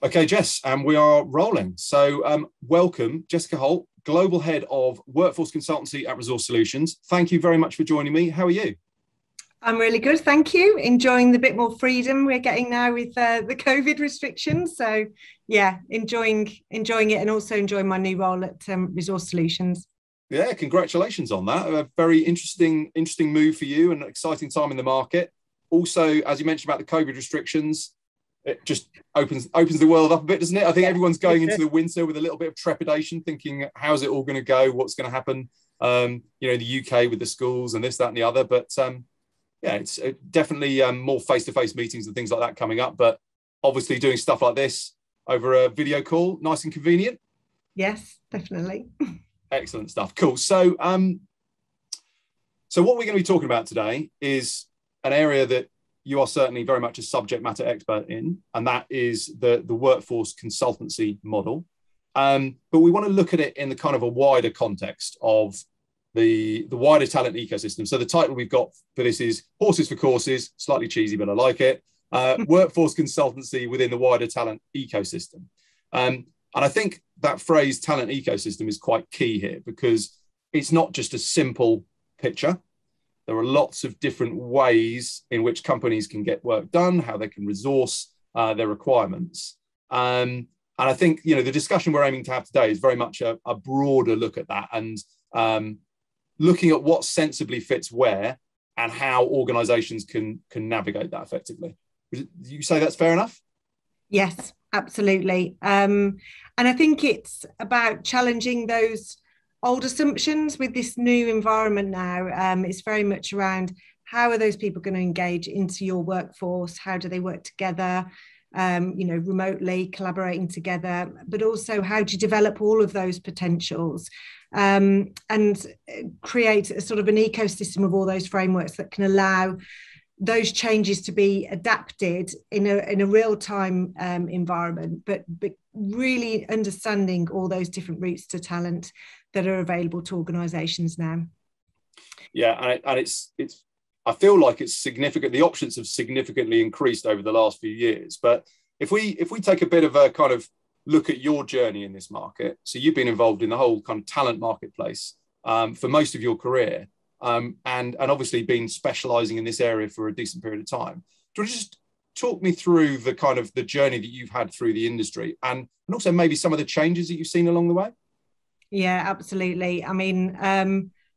Okay, Jess, and we are rolling. So welcome, Jessica Holt, Global Head of Workforce Consultancy at Resource Solutions. Thank you very much for joining me. How are you? I'm really good, thank you. Enjoying the bit more freedom we're getting now with the COVID restrictions. So yeah, enjoying it, and also enjoying my new role at Resource Solutions. Yeah, congratulations on that. A very interesting move for you and an exciting time in the market. Also, as you mentioned about the COVID restrictions, it just opens the world up a bit, doesn't it? I think everyone's going into the winter with a little bit of trepidation, thinking, how's it all going to go? What's going to happen? In the UK with the schools and this, that, and the other. But yeah, it's definitely more face-to-face meetings and things like that coming up. But obviously doing stuff like this over a video call, nice and convenient. Yes, definitely. Excellent stuff. Cool. So, so what we're going to be talking about today is an area that you are certainly very much a subject matter expert in, and that is the workforce consultancy model. But we want to look at it in the kind of a wider context of the wider talent ecosystem. So the title we've got for this is Horses for Courses, slightly cheesy, but I like it. Workforce consultancy within the wider talent ecosystem. And I think that phrase talent ecosystem is quite key here, because it's not just a simple picture. There are lots of different ways in which companies can get work done, how they can resource their requirements. And I think, the discussion we're aiming to have today is very much a broader look at that, and looking at what sensibly fits where and how organizations can navigate that effectively. Do you say that's fair enough? Yes, absolutely. And I think it's about challenging those old assumptions with this new environment now. It's very much around, how are those people going to engage into your workforce? How do they work together, remotely, collaborating together, but also how do you develop all of those potentials and create a sort of an ecosystem of all those frameworks that can allow those changes to be adapted in a real-time environment, but really understanding all those different routes to talent that are available to organisations now. Yeah, and it's I feel like it's significant. The options have significantly increased over the last few years. But if we take a bit of a kind of look at your journey in this market, so you've been involved in the whole kind of talent marketplace for most of your career, and obviously been specialising in this area for a decent period of time. Do you want to just talk me through the kind of the journey that you've had through the industry, and also maybe some of the changes that you've seen along the way? Yeah, absolutely. I mean,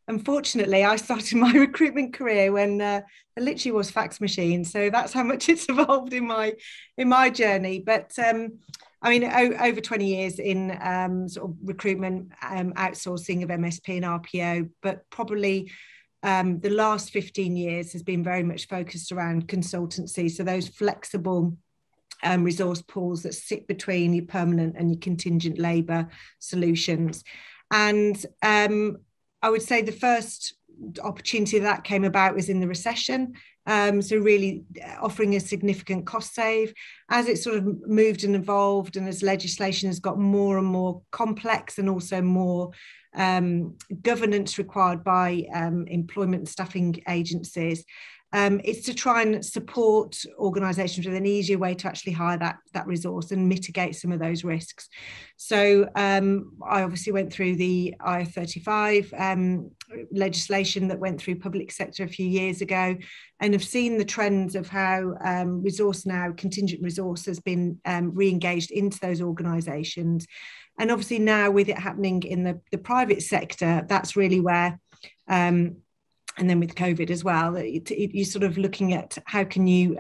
unfortunately, I started my recruitment career when there literally was fax machines. So that's how much it's evolved in my journey. But I mean, over 20 years in sort of recruitment, outsourcing of MSP and RPO, but probably the last 15 years has been very much focused around consultancy. So those flexible resource pools that sit between your permanent and your contingent labour solutions. And I would say the first opportunity that came about was in the recession. So really offering a significant cost save. As it sort of moved and evolved, and as legislation has got more and more complex, and also more governance required by employment and staffing agencies, it's to try and support organisations with an easier way to actually hire that resource and mitigate some of those risks. So I obviously went through the IR35 legislation that went through public sector a few years ago, and have seen the trends of how resource now, contingent resource, has been re-engaged into those organisations. And obviously now with it happening in the private sector, that's really where and then with COVID as well, you're sort of looking at how can you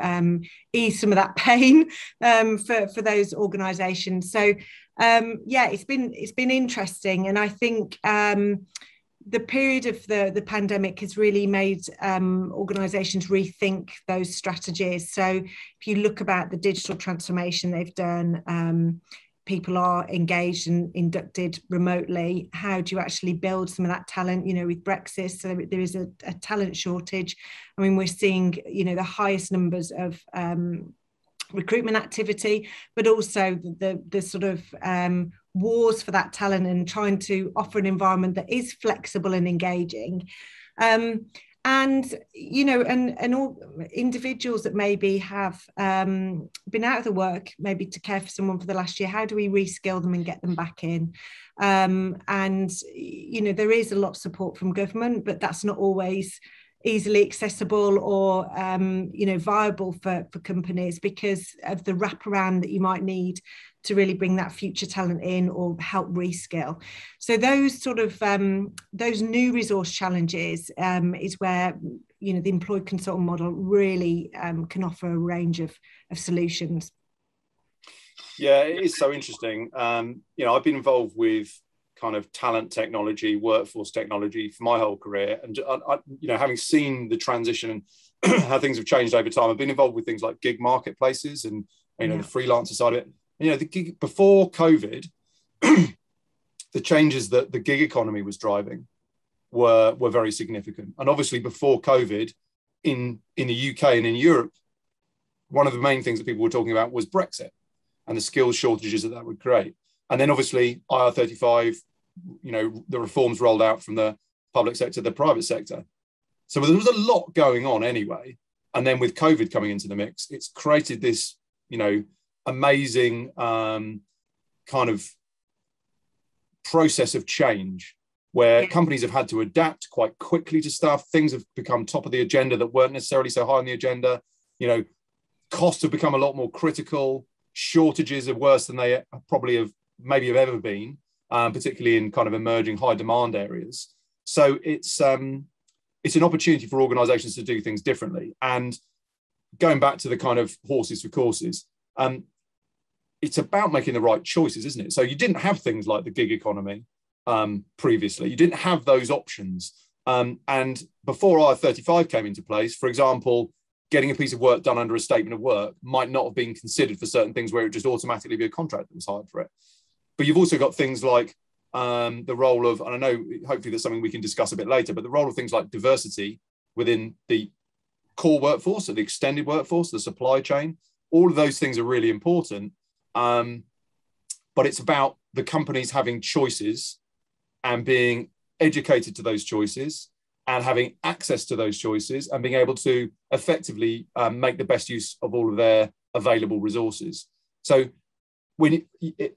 ease some of that pain for those organisations. So yeah, it's been interesting, and I think the period of the pandemic has really made organisations rethink those strategies. So if you look about the digital transformation they've done, people are engaged and inducted remotely. How do you actually build some of that talent? With Brexit, so there is a talent shortage. I mean, we're seeing, the highest numbers of recruitment activity, but also the sort of wars for that talent, and trying to offer an environment that is flexible and engaging. And and all individuals that maybe have been out of the work, maybe to care for someone for the last year, how do we reskill them and get them back in? And there is a lot of support from government, but that's not always easily accessible or viable for companies because of the wraparound that you might need to really bring that future talent in or help reskill. So those sort of those new resource challenges is where the employee consultant model really can offer a range of solutions. Yeah, it is so interesting. I've been involved with kind of talent technology, workforce technology for my whole career, and having seen the transition and how things have changed over time, I've been involved with things like gig marketplaces and the freelancer side of it. The gig, before COVID, the changes that the gig economy was driving were very significant. And obviously before COVID, in the UK and in Europe, one of the main things that people were talking about was Brexit and the skills shortages that would create. And then obviously IR35, the reforms rolled out from the public sector to the private sector. So there was a lot going on anyway. And then with COVID coming into the mix, it's created this, amazing kind of process of change where companies have had to adapt quite quickly to stuff. Things have become top of the agenda that weren't necessarily so high on the agenda. Costs have become a lot more critical. Shortages are worse than they probably have ever been, particularly in kind of emerging high demand areas. So it's an opportunity for organizations to do things differently. And going back to the kind of horses for courses, it's about making the right choices, isn't it? So you didn't have things like the gig economy previously. You didn't have those options. And before IR35 came into place, for example, getting a piece of work done under a statement of work might not have been considered for certain things where it would just automatically be a contract that was hired for it. But you've also got things like the role of, and I know hopefully that's something we can discuss a bit later, but the role of things like diversity within the core workforce or the extended workforce, the supply chain, all of those things are really important. But it's about the companies having choices and being educated to those choices and having access to those choices and being able to effectively make the best use of all of their available resources. So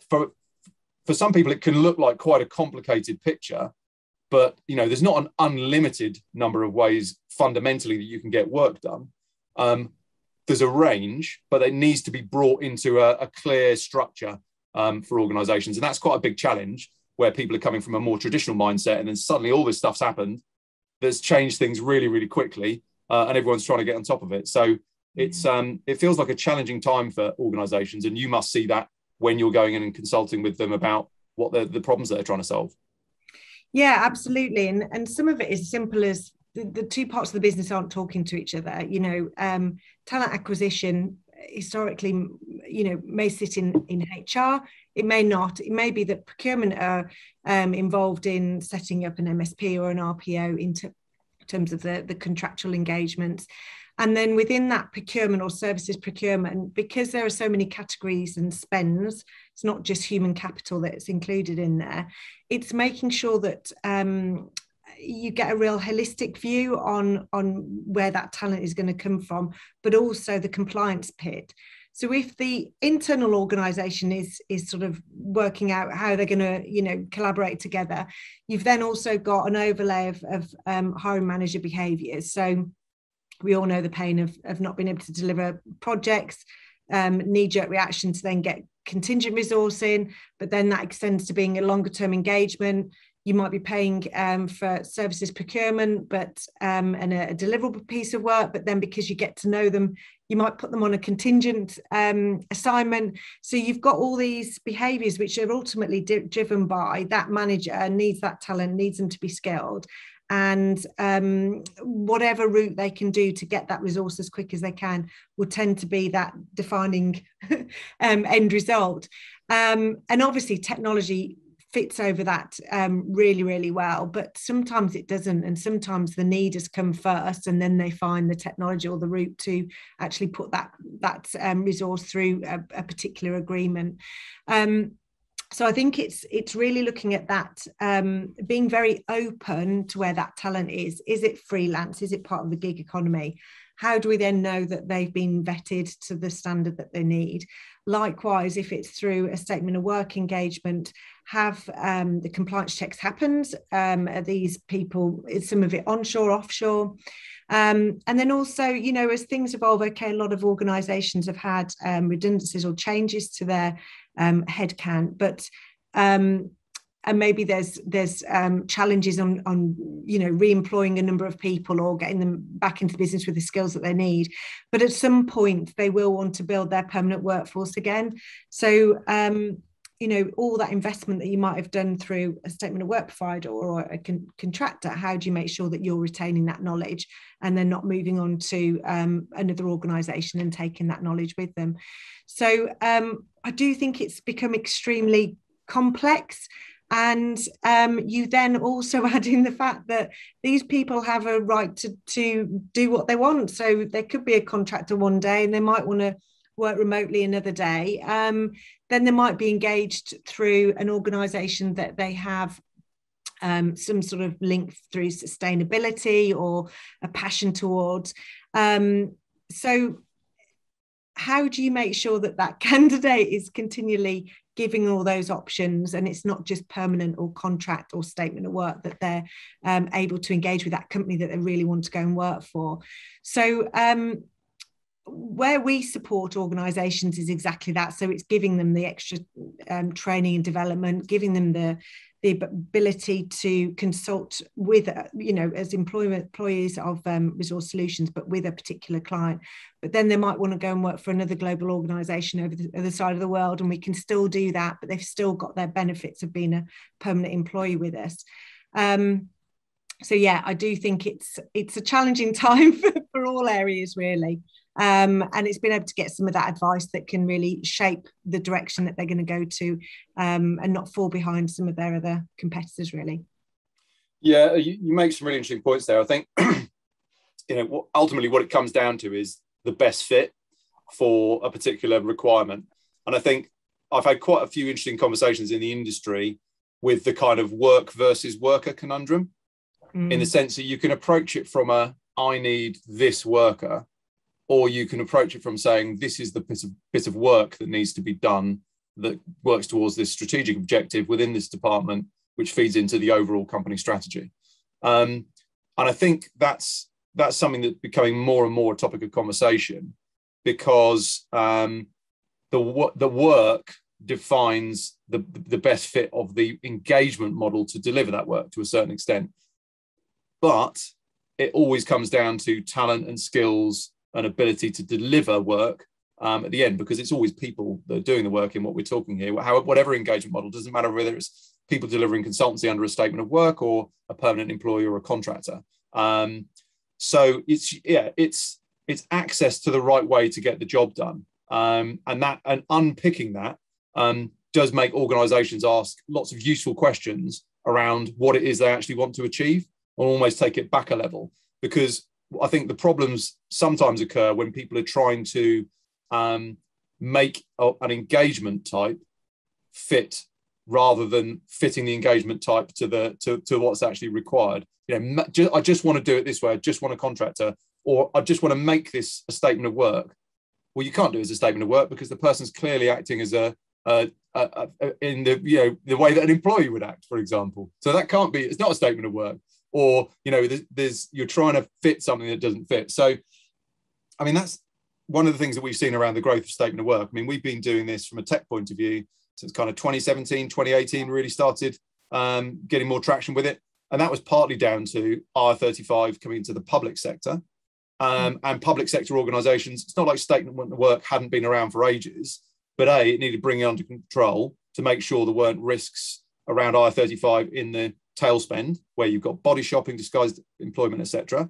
for some people, it can look like quite a complicated picture, but there's not an unlimited number of ways fundamentally that you can get work done. There's a range, but it needs to be brought into a clear structure for organizations. And that's quite a big challenge where people are coming from a more traditional mindset and then suddenly all this stuff's happened that's changed things really, really quickly and everyone's trying to get on top of it. So it feels like a challenging time for organizations, and you must see that when you're going in and consulting with them about what the problems that they're trying to solve. Yeah, absolutely. And some of it is as simple as the two parts of the business aren't talking to each other. Talent acquisition historically, may sit in HR. It may not. It may be that procurement are involved in setting up an MSP or an RPO in terms of the contractual engagements. And then within that procurement or services procurement, because there are so many categories and spends, it's not just human capital that's included in there. It's making sure that you get a real holistic view on where that talent is going to come from, but also the compliance pit. So if the internal organisation is sort of working out how they're going to, collaborate together, you've then also got an overlay of hiring manager behaviours. So we all know the pain of not being able to deliver projects, knee-jerk reaction to then get contingent resource in, but then that extends to being a longer-term engagement. You might be paying for services procurement, and a deliverable piece of work, but then because you get to know them, you might put them on a contingent assignment. So you've got all these behaviours which are ultimately driven by that manager needs that talent, needs them to be skilled. And whatever route they can do to get that resource as quick as they can will tend to be that defining end result. And obviously technology fits over that really, really well, but sometimes it doesn't. And sometimes the need has come first and then they find the technology or the route to actually put that resource through a particular agreement. So I think it's really looking at that, being very open to where that talent is. Is it freelance? Is it part of the gig economy? How do we then know that they've been vetted to the standard that they need? Likewise, if it's through a statement of work engagement, have the compliance checks happened? Are these people, is some of it onshore, offshore? And then also, you know, as things evolve, okay, a lot of organisations have had redundancies or changes to their headcount, but and maybe there's challenges on you know, re-employing a number of people or getting them back into business with the skills that they need. But at some point, they will want to build their permanent workforce again. So you know, all that investment that you might have done through a statement of work provider or a contractor, how do you make sure that you're retaining that knowledge and then not moving on to another organisation and taking that knowledge with them? So I do think it's become extremely complex. And you then also add in the fact that these people have a right to do what they want. So there could be a contractor one day and they might want to work remotely another day. Then they might be engaged through an organisation that they have some sort of link through sustainability or a passion towards. So how do you make sure that that candidate is continually giving all those options and it's not just permanent or contract or statement of work, that they're able to engage with that company that they really want to go and work for? So where we support organisations is exactly that. So it's giving them the extra training and development, giving them the ability to consult with, you know, as employees of Resource Solutions, but with a particular client. But then they might want to go and work for another global organisation over the other side of the world, and we can still do that, but they've still got their benefits of being a permanent employee with us. So yeah, I do think it's a challenging time for all areas, really. And it's been able to get some of that advice that can really shape the direction that they're going to go to, and not fall behind some of their other competitors, really. Yeah, you make some really interesting points there. I think, you know, ultimately what it comes down to is the best fit for a particular requirement. And I think I've had quite a few interesting conversations in the industry with the kind of work versus worker conundrum, in the sense that you can approach it from I need this worker, or you can approach it from saying, this is the bit of work that needs to be done that works towards this strategic objective within this department, which feeds into the overall company strategy. And I think that's something that's becoming more and more a topic of conversation, because the work defines the best fit of the engagement model to deliver that work to a certain extent. But it always comes down to talent and skills and ability to deliver work at the end, because it's always people that are doing the work in what we're talking here. Whatever engagement model, doesn't matter whether it's people delivering consultancy under a statement of work or a permanent employee or a contractor. So it's access to the right way to get the job done, and unpicking that does make organisations ask lots of useful questions around what it is they actually want to achieve, or almost take it back a level, because I think the problems sometimes occur when people are trying to make an engagement type fit rather than fitting the engagement type to what's actually required. You know, I just want to do it this way. I just want a contractor, or I just want to make this a statement of work. Well, you can't do it as a statement of work, because the person's clearly acting as in the, you know, the way that an employee would act, for example. So that can't be. It's not a statement of work. Or, you know, you're trying to fit something that doesn't fit. So, I mean, that's one of the things that we've seen around the growth of statement of work. I mean, we've been doing this from a tech point of view since kind of 2017, 2018, really started getting more traction with it. And that was partly down to IR35 coming into the public sector, and public sector organisations. It's not like statement of work hadn't been around for ages, but it needed bringing under control to make sure there weren't risks around IR35 in the tail spend, where you've got body shopping, disguised employment, etc.,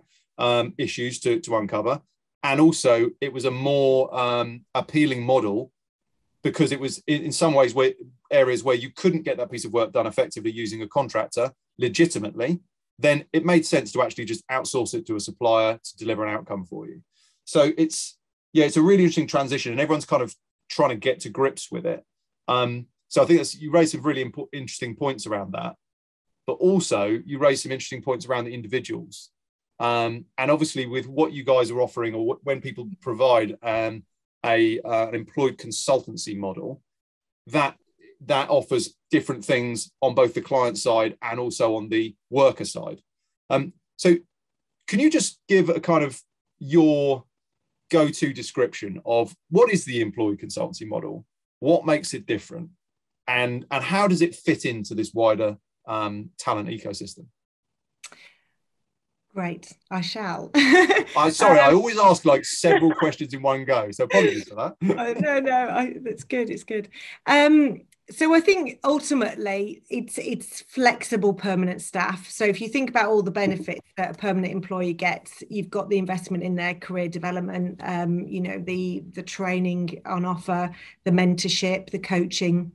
issues to uncover. And also it was a more appealing model, because it was in some ways areas where you couldn't get that piece of work done effectively using a contractor legitimately, then it made sense to actually just outsource it to a supplier to deliver an outcome for you. So it's a really interesting transition, and everyone's kind of trying to get to grips with it. So I think you raised some really interesting points around that, but also you raised some interesting points around the individuals. And obviously with what you guys are offering, or when people provide an employed consultancy model, that offers different things on both the client side and also on the worker side. So can you just give a kind of your go-to description of what is the employee consultancy model, what makes it different, and how does it fit into this wider talent ecosystem? Great, I shall. Sorry, I always ask like several questions in one go, so apologies for that. No, that's good. It's good. So I think ultimately it's flexible permanent staff. So if you think about all the benefits that a permanent employee gets, you've got the investment in their career development, the training on offer, the mentorship, the coaching,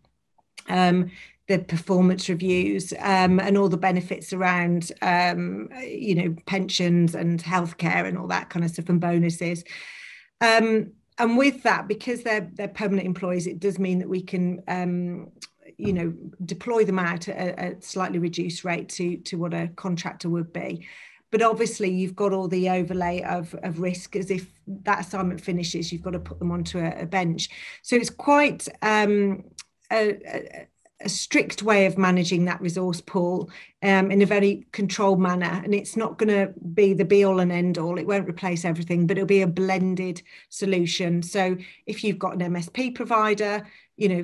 the performance reviews, and all the benefits around, pensions and healthcare and all that kind of stuff, and bonuses. And with that, because they're permanent employees, it does mean that we can, deploy them out at a slightly reduced rate to what a contractor would be. But obviously, you've got all the overlay of risk, as if that assignment finishes, you've got to put them onto a bench. So it's quite a strict way of managing that resource pool in a very controlled manner. And it's not going to be the be all and end all. It won't replace everything, but it'll be a blended solution. So if you've got an MSP provider,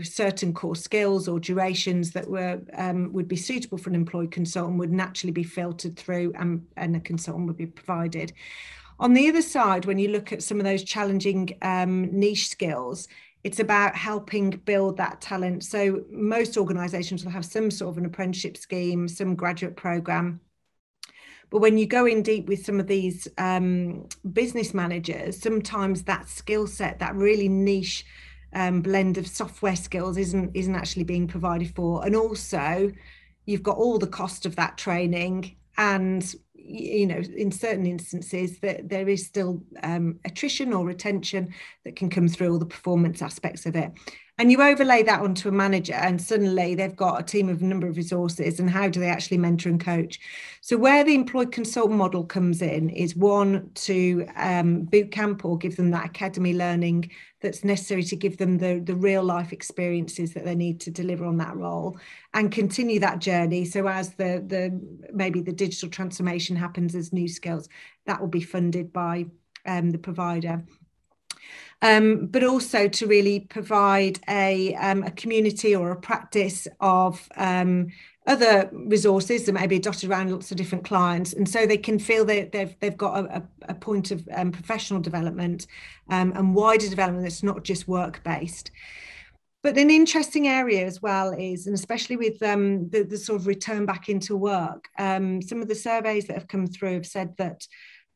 certain core skills or durations that would be suitable for an employed consultant would naturally be filtered through, and a consultant would be provided. On the other side, when you look at some of those challenging niche skills, it's about helping build that talent. So most organisations will have some sort of an apprenticeship scheme, some graduate programme. But when you go in deep with some of these business managers, sometimes that skill set, that really niche blend of software skills isn't actually being provided for. And also, you've got all the cost of that training, and in certain instances that there is still attrition or retention that can come through all the performance aspects of it. And you overlay that onto a manager, and suddenly they've got a team of a number of resources, and how do they actually mentor and coach? So where the employed consultant model comes in is, one, to boot camp or give them that academy learning that's necessary to give them the real life experiences that they need to deliver on that role, and continue that journey. So as maybe the digital transformation happens as new skills, that will be funded by the provider. But also to really provide a community or a practice of other resources that may be dotted around lots of different clients, and so they can feel that they've got a point of professional development and wider development that's not just work-based. But an interesting area as well is, and especially with the sort of return back into work, some of the surveys that have come through have said that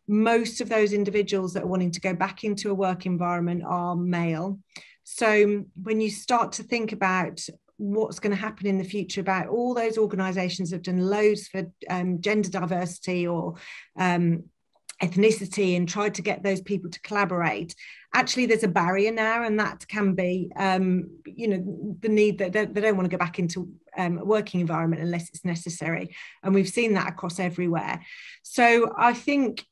most of those individuals that are wanting to go back into a work environment are male. So when you start to think about what's going to happen in the future, about all those organisations that have done loads for gender diversity or ethnicity and tried to get those people to collaborate, actually there's a barrier now, and that can be the need that they don't want to go back into a working environment unless it's necessary, and we've seen that across everywhere. So I think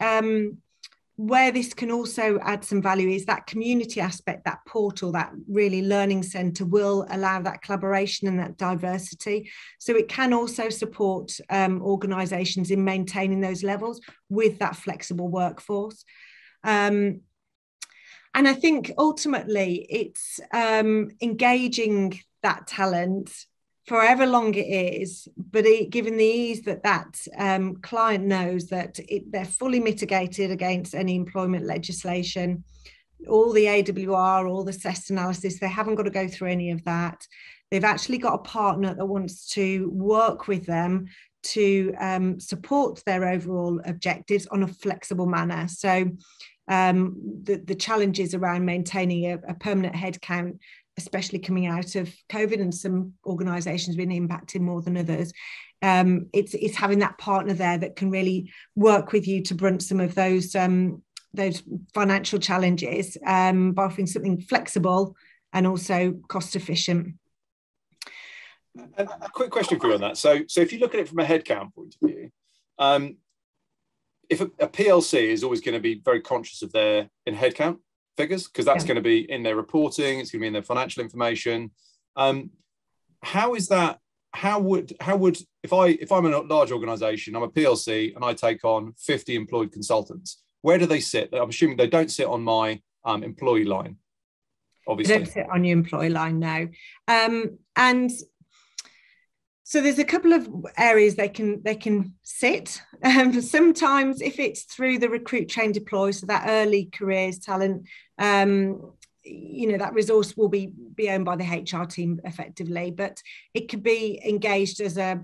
where this can also add some value is that community aspect, that portal, that really learning centre will allow that collaboration and that diversity. So it can also support organisations in maintaining those levels with that flexible workforce. And I think ultimately it's engaging that talent for however long it is, but given the ease that client knows that they're fully mitigated against any employment legislation, all the AWR, all the CEST analysis, they haven't got to go through any of that. They've actually got a partner that wants to work with them to support their overall objectives on a flexible manner. So the challenges around maintaining a permanent headcount, especially coming out of COVID, and some organisations being impacted more than others, it's having that partner there that can really work with you to brunt some of those financial challenges by offering something flexible and also cost efficient. A quick question for you on that. So if you look at it from a headcount point of view, if a PLC is always going to be very conscious of their in headcount figures, because that's going to be in their reporting, it's going to be in their financial information. How is that? How would if I'm a large organization, I'm a PLC and I take on 50 employed consultants, where do they sit? I'm assuming they don't sit on my employee line, obviously. They don't sit on your employee line now. And so there's a couple of areas they can sit. Sometimes if it's through the recruit, train, deploy, so that early careers talent, that resource will be owned by the HR team effectively, but it could be engaged as a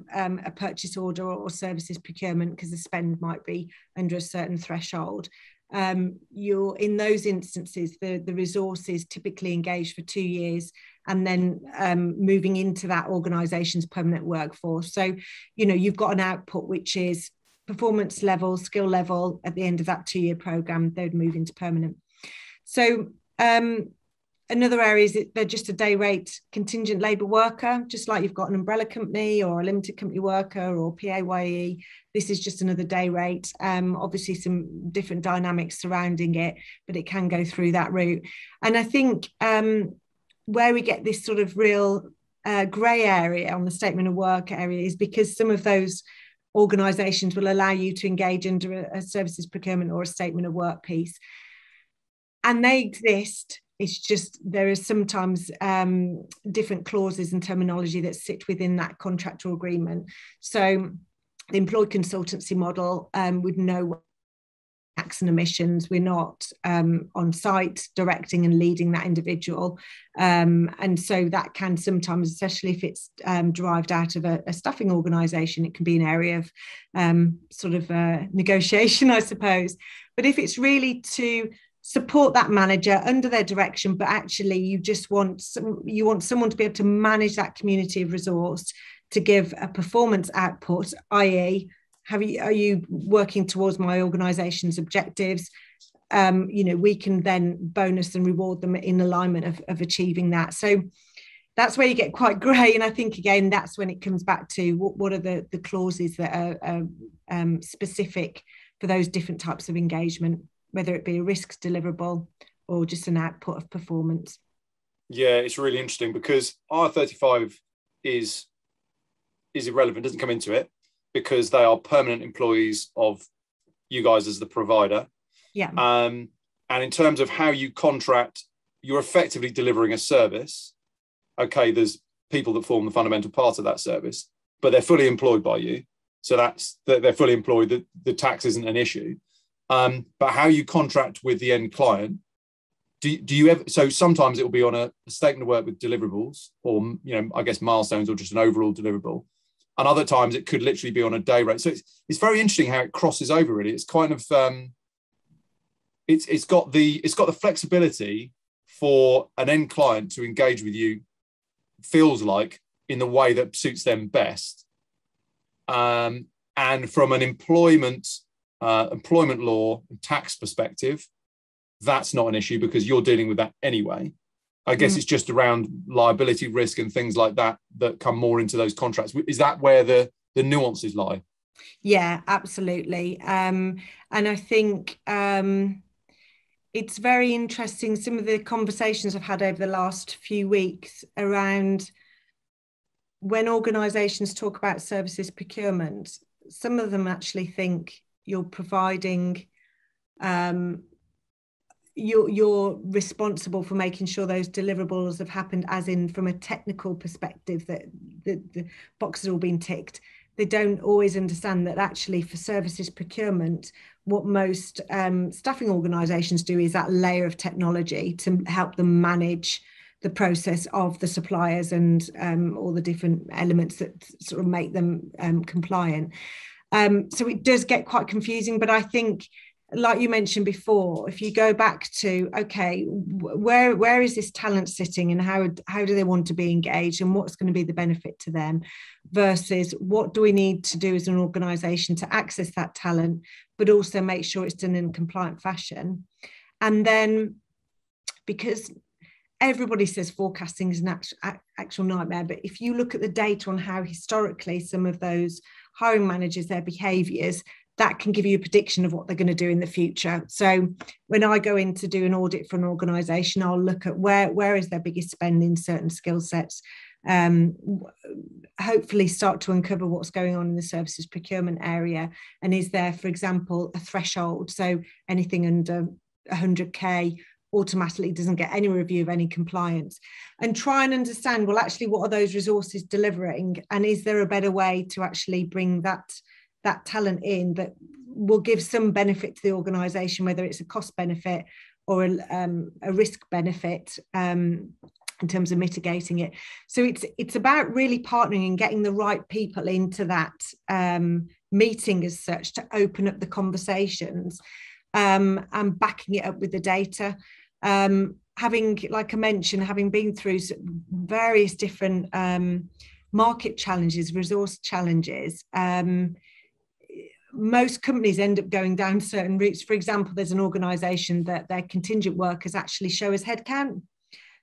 purchase order or services procurement because the spend might be under a certain threshold. You're in those instances, the resource is typically engaged for 2 years and then moving into that organisation's permanent workforce. So, you've got an output which is performance level, skill level. At the end of that 2-year programme, they would move into permanent. So another area is they're just a day rate contingent labour worker, just like you've got an umbrella company or a limited company worker or PAYE. This is just another day rate. Obviously some different dynamics surrounding it, but it can go through that route. And I think where we get this sort of real grey area on the statement of work area is because some of those organisations will allow you to engage under a services procurement or a statement of work piece. And they exist. It's just there is sometimes different clauses and terminology that sit within that contractual agreement. So the employee consultancy model would know tax and emissions. We're not on site directing and leading that individual. And so that can sometimes, especially if it's derived out of a staffing organisation, it can be an area of negotiation, I suppose. But if it's really to support that manager under their direction, but actually you want someone to be able to manage that community of resource to give a performance output, i.e., are you working towards my organisation's objectives? We can then bonus and reward them in alignment of achieving that. So that's where you get quite grey. And I think, again, that's when it comes back to what are the clauses that are specific for those different types of engagement, whether it be a risk deliverable or just an output of performance. Yeah, it's really interesting because R35 is irrelevant, doesn't come into it because they are permanent employees of you guys as the provider. Yeah. And in terms of how you contract, you're effectively delivering a service. Okay, there's people that form the fundamental part of that service, but they're fully employed by you. So they're fully employed, the tax isn't an issue. But how you contract with the end client, do you ever? So sometimes it will be on a statement of work with deliverables, or I guess milestones, or just an overall deliverable. And other times it could literally be on a day rate. So it's very interesting how it crosses over. Really, it's kind of it's got the flexibility for an end client to engage with you. Feels like in the way that suits them best, and from an employment law and tax perspective, that's not an issue because you're dealing with that anyway. I guess it's just around liability risk and things like that come more into those contracts. Is that where the nuances lie? Yeah, absolutely. And I think it's very interesting, some of the conversations I've had over the last few weeks around when organisations talk about services procurement, some of them actually think you're providing, you're responsible for making sure those deliverables have happened, as in from a technical perspective, that the boxes are all being ticked. They don't always understand that actually for services procurement, what most staffing organisations do is that layer of technology to help them manage the process of the suppliers and all the different elements that sort of make them compliant. So it does get quite confusing, but I think, like you mentioned before, if you go back to, okay, where is this talent sitting and how do they want to be engaged and what's going to be the benefit to them versus what do we need to do as an organisation to access that talent, but also make sure it's done in a compliant fashion. And then because everybody says forecasting is an actual nightmare, but if you look at the data on how historically some of those hiring managers, their behaviours, that can give you a prediction of what they're going to do in the future. So when I go in to do an audit for an organisation, I'll look at where is their biggest spend in certain skill sets, hopefully start to uncover what's going on in the services procurement area, and is there, for example, a threshold, so anything under 100k automatically doesn't get any review of any compliance, and try and understand, well, actually, what are those resources delivering, and is there a better way to actually bring that talent in that will give some benefit to the organisation, whether it's a cost benefit or a risk benefit in terms of mitigating it. So it's about really partnering and getting the right people into that meeting as such to open up the conversations, and backing it up with the data. Having, like I mentioned, having been through various different market challenges, resource challenges, most companies end up going down certain routes. For example, there's an organisation that their contingent workers actually show as headcount.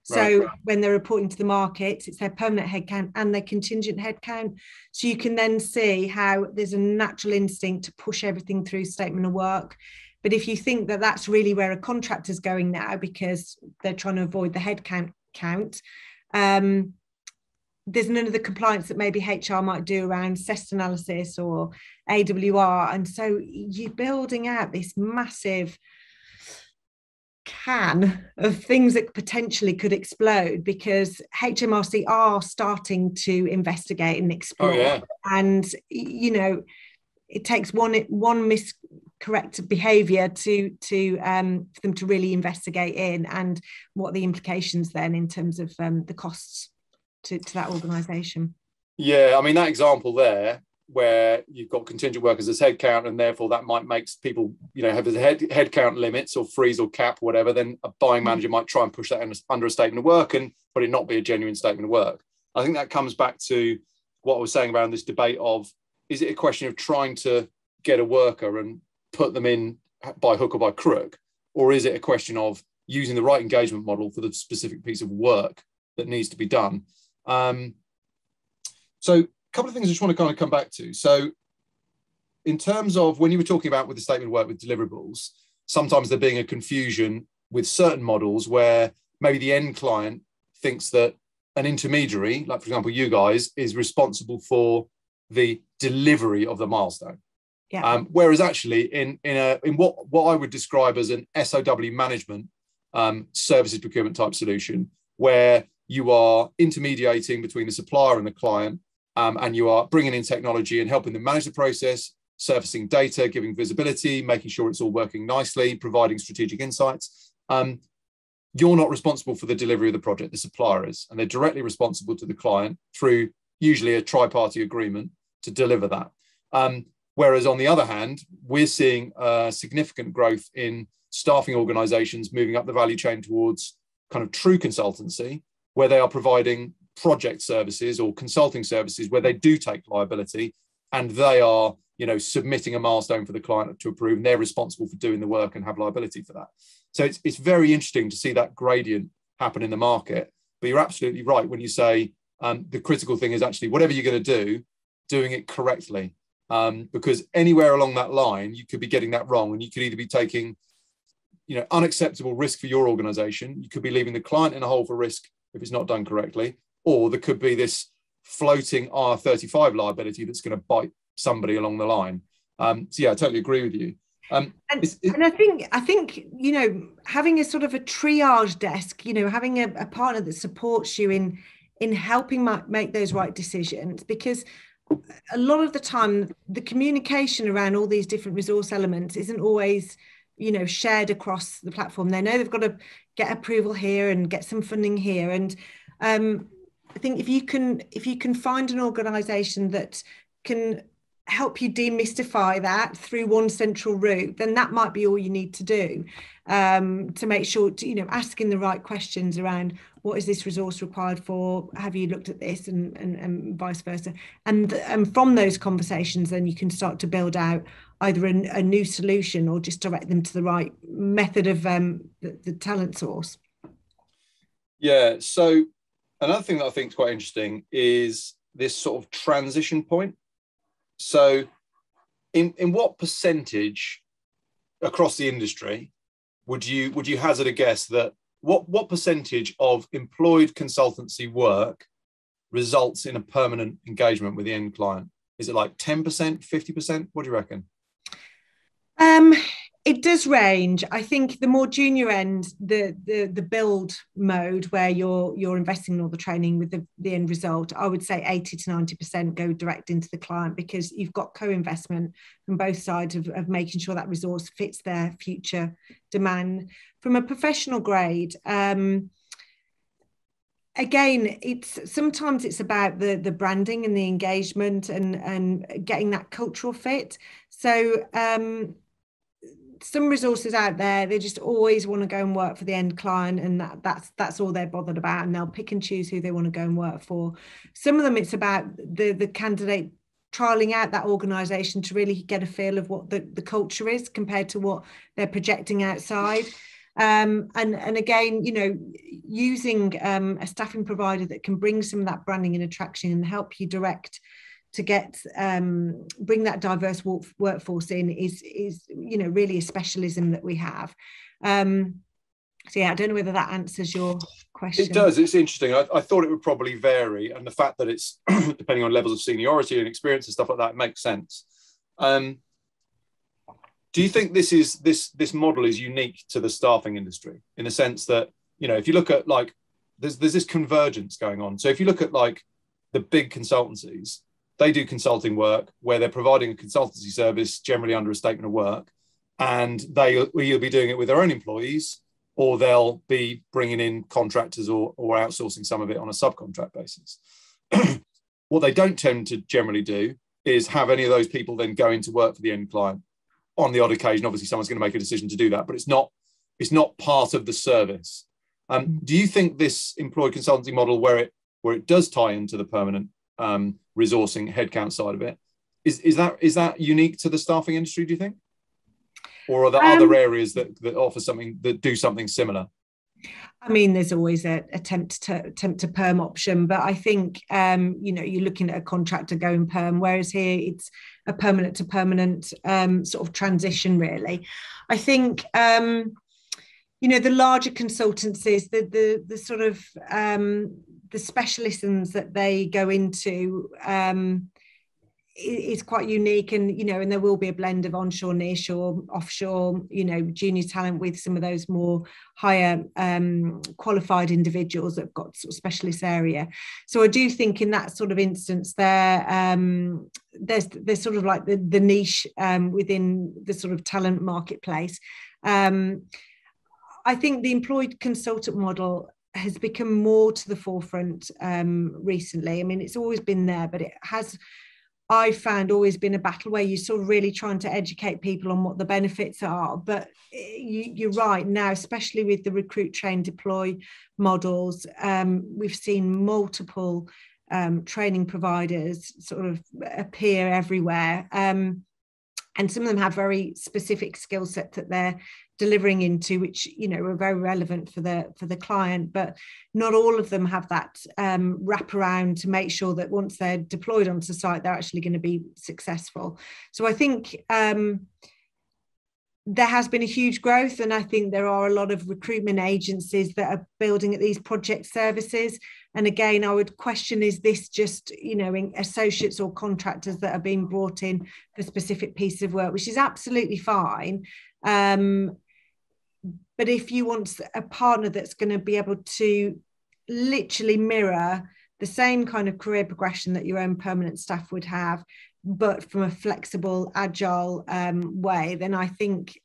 So when they're reporting to the market, it's their permanent headcount and their contingent headcount. So you can then see how there's a natural instinct to push everything through statement of work. But if you think that that's really where a contractor's going now because they're trying to avoid the headcount count, there's none of the compliance that maybe HR might do around CEST analysis or AWR. And so you're building out this massive can of things that potentially could explode because HMRC are starting to investigate and explore. Oh, yeah. And, you know, it takes one miscorrected behaviour to for them to really investigate in, and what the implications then in terms of the costs to that organisation. Yeah, I mean, that example there where you've got contingent workers as headcount, and therefore that might make people, you know, have headcount limits or freeze or cap or whatever, then a buying manager might try and push that under a statement of work and but it not be a genuine statement of work. I think that comes back to what I was saying around this debate of, is it a question of trying to get a worker and put them in by hook or by crook, or is it a question of using the right engagement model for the specific piece of work that needs to be done? So a couple of things I just want to kind of come back to. So in terms of when you were talking about with the statement of work with deliverables, sometimes there being a confusion with certain models where maybe the end client thinks that an intermediary, like for example, you guys, is responsible for the delivery of the milestone. Yeah. Whereas actually in what I would describe as an SOW management services procurement type solution, where you are intermediating between the supplier and the client, and you are bringing in technology and helping them manage the process, surfacing data, giving visibility, making sure it's all working nicely, providing strategic insights. You're not responsible for the delivery of the project, the supplier is, and they're directly responsible to the client through usually a tri-party agreement to deliver that. Whereas on the other hand, we're seeing significant growth in staffing organizations moving up the value chain towards kind of true consultancy, where they are providing project services or consulting services where they do take liability and they are, you know, submitting a milestone for the client to approve, and they're responsible for doing the work and have liability for that. So it's very interesting to see that gradient happen in the market. But you're absolutely right when you say the critical thing is actually whatever you're going to do, doing it correctly. Because anywhere along that line, you could be getting that wrong, and you could either be taking, you know, unacceptable risk for your organization. You could be leaving the client in a hole for risk if it's not done correctly, or there could be this floating R35 liability that's going to bite somebody along the line. So yeah, I totally agree with you. And I think, you know, having a sort of a triage desk, you know, having a partner that supports you in helping make those right decisions, because a lot of the time the communication around all these different resource elements isn't always, you know, shared across the platform. They know they've got to get approval here and get some funding here, and I think if you can find an organisation that can help you demystify that through one central route, then that might be all you need to do, to make sure to, you know, asking the right questions around what is this resource required for, have you looked at this, and vice versa, and from those conversations then you can start to build out either a new solution or just direct them to the right method of the talent source. Yeah. So another thing that I think is quite interesting is this sort of transition point. So in what percentage across the industry would you hazard a guess that what percentage of employed consultancy work results in a permanent engagement with the end client? Is it like 10%, 50%? What do you reckon? Um, it does range. I think the more junior end, the build mode where you're investing in all the training with the end result, I would say 80 to 90% go direct into the client, because you've got co-investment from both sides of making sure that resource fits their future demand. From a professional grade, again, sometimes it's about the branding and the engagement and getting that cultural fit. So some resources out there, they just always want to go and work for the end client, and that's all they're bothered about, and they'll pick and choose who they want to go and work for. Some of them, it's about the candidate trialing out that organization to really get a feel of what the culture is compared to what they're projecting outside. And again, using a staffing provider that can bring some of that branding and attraction and help you direct to get bring that diverse workforce in is really a specialism that we have. So yeah, I don't know whether that answers your question. It does. It's interesting. I thought it would probably vary, and the fact that it's depending on levels of seniority and experience and stuff like that makes sense. Do you think this model is unique to the staffing industry, in the sense that, if you look at like there's this convergence going on? So if you look at like the big consultancies, they do consulting work where they're providing a consultancy service generally under a statement of work, and they will either be doing it with their own employees, or they'll be bringing in contractors or outsourcing some of it on a subcontract basis. What they don't tend to generally do is have any of those people then go into work for the end client. On the odd occasion, obviously someone's going to make a decision to do that, but it's not part of the service. Do you think this employed consultancy model, where it does tie into the permanent resourcing headcount side of it, is that unique to the staffing industry, do you think? Or are there other areas that offer something, that do something similar? I mean, there's always a attempt to perm option, but I think you're looking at a contractor going perm, whereas here it's a permanent to permanent sort of transition, really. I think the larger consultancies, the sort of the specialisms that they go into is quite unique, and and there will be a blend of onshore, nearshore, offshore, junior talent with some of those more higher qualified individuals that have got sort of specialist area. So I do think in that sort of instance there's sort of like the niche within the sort of talent marketplace. I think the employed consultant model has become more to the forefront recently. I mean, it's always been there, but it has, I found, always been a battle where you're sort of really trying to educate people on what the benefits are. But you're right, now, especially with the recruit, train, deploy models, we've seen multiple training providers sort of appear everywhere. And some of them have very specific skill sets that they're delivering into, which are very relevant for the client, but not all of them have that wraparound to make sure that once they're deployed onto site, they're actually going to be successful. So I think there has been a huge growth, and I think there are a lot of recruitment agencies that are building at these project services. And again, I would question, is this just associates or contractors that are being brought in for specific pieces of work, which is absolutely fine. But if you want a partner that's going to be able to literally mirror the same kind of career progression that your own permanent staff would have, but from a flexible, agile way, then I think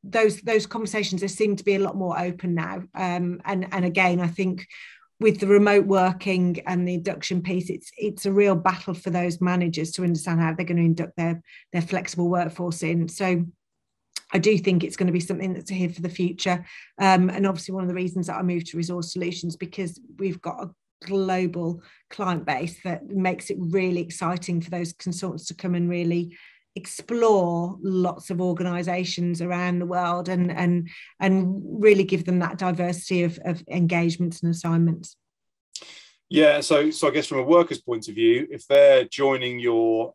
those conversations, they seem to be a lot more open now. And again, I think with the remote working and the induction piece, it's a real battle for those managers to understand how they're going to induct their flexible workforce in. So I do think it's going to be something that's here for the future. And obviously one of the reasons that I moved to Resource Solutions, because we've got a global client base that makes it really exciting for those consultants to come and really explore lots of organizations around the world and really give them that diversity of engagements and assignments. Yeah, so I guess from a worker's point of view, if they're joining your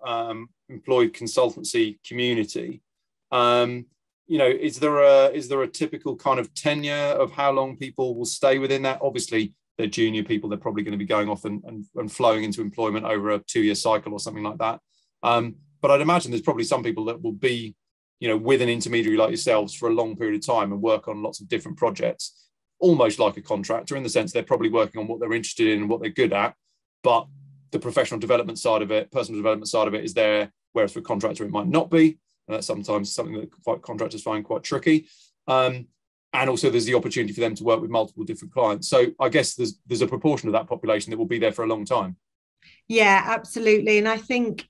employee consultancy community, is there a typical kind of tenure of how long people will stay within that? Obviously, they're junior people; they're probably going to be going off and flowing into employment over a 2-year cycle or something like that. But I'd imagine there's probably some people that will be, with an intermediary like yourselves for a long period of time and work on lots of different projects, almost like a contractor, in the sense they're probably working on what they're interested in and what they're good at, but the professional development side of it, personal development side of it is there, whereas for a contractor it might not be. And that's sometimes something that contractors find quite tricky. And also there's the opportunity for them to work with multiple different clients. So I guess there's a proportion of that population that will be there for a long time. Yeah, absolutely. And I think,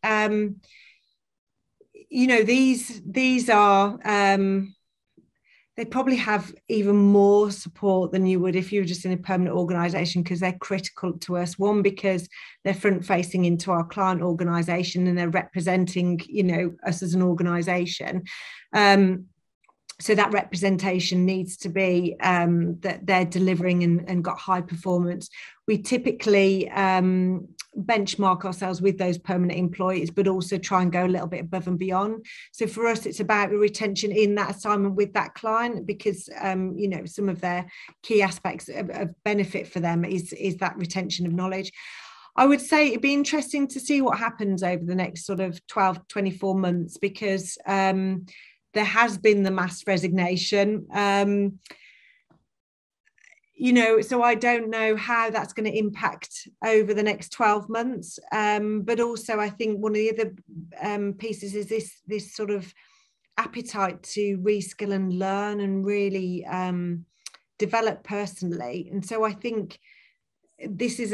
these are, they probably have even more support than you would if you were just in a permanent organisation, because they're critical to us. One, because they're front facing into our client organisation and they're representing, us as an organisation. So that representation needs to be that they're delivering and got high performance. We typically benchmark ourselves with those permanent employees, but also try and go a little bit above and beyond. So for us, it's about the retention in that assignment with that client, because some of their key aspects of benefit for them is that retention of knowledge. I would say it'd be interesting to see what happens over the next sort of 12, 24 months, because there has been the mass resignation, so I don't know how that's going to impact over the next 12 months. But also I think one of the other pieces is this sort of appetite to reskill and learn and really develop personally. And so I think this is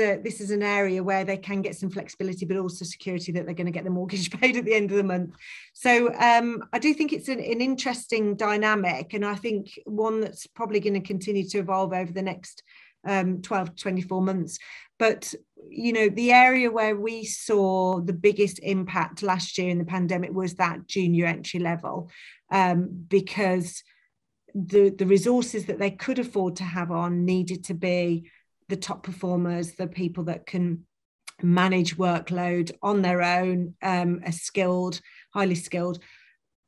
an area where they can get some flexibility, but also security that they're going to get the mortgage paid at the end of the month. So I do think it's an interesting dynamic, and I think one that's probably going to continue to evolve over the next 12 to 24 months. But the area where we saw the biggest impact last year in the pandemic was that junior entry level, because the resources that they could afford to have on needed to be the top performers, the people that can manage workload on their own, are skilled, highly skilled.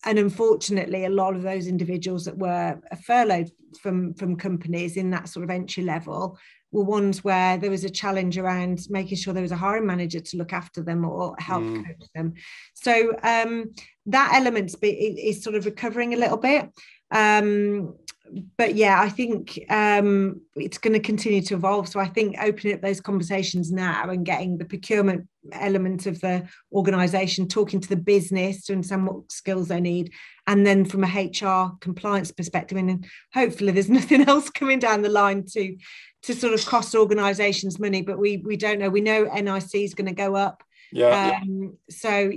And unfortunately, a lot of those individuals that were furloughed from companies in that sort of entry level were ones where there was a challenge around making sure there was a hiring manager to look after them or help coach them. So that element is sort of recovering a little bit. But yeah, I think it's going to continue to evolve. So I think opening up those conversations now and getting the procurement element of the organisation, talking to the business to understand what skills they need, and then from a HR compliance perspective, and hopefully there's nothing else coming down the line to sort of cost organisations money, but we don't know. We know NIC is going to go up. So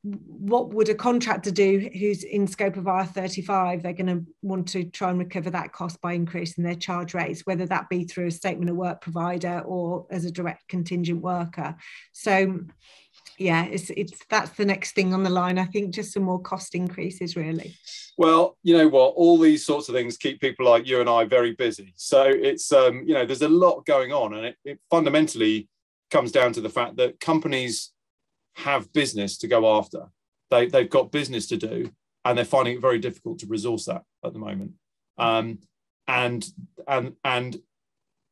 what would a contractor do who's in scope of R35? They're going to want to try and recover that cost by increasing their charge rates, whether that be through a statement of work provider or as a direct contingent worker. So yeah, it's that's the next thing on the line. I think just some more cost increases, really. Well, you know what, all these sorts of things keep people like you and I very busy. So it's there's a lot going on, and it fundamentally comes down to the fact that companies have business to go after. They've got business to do, and they're finding it very difficult to resource that at the moment. And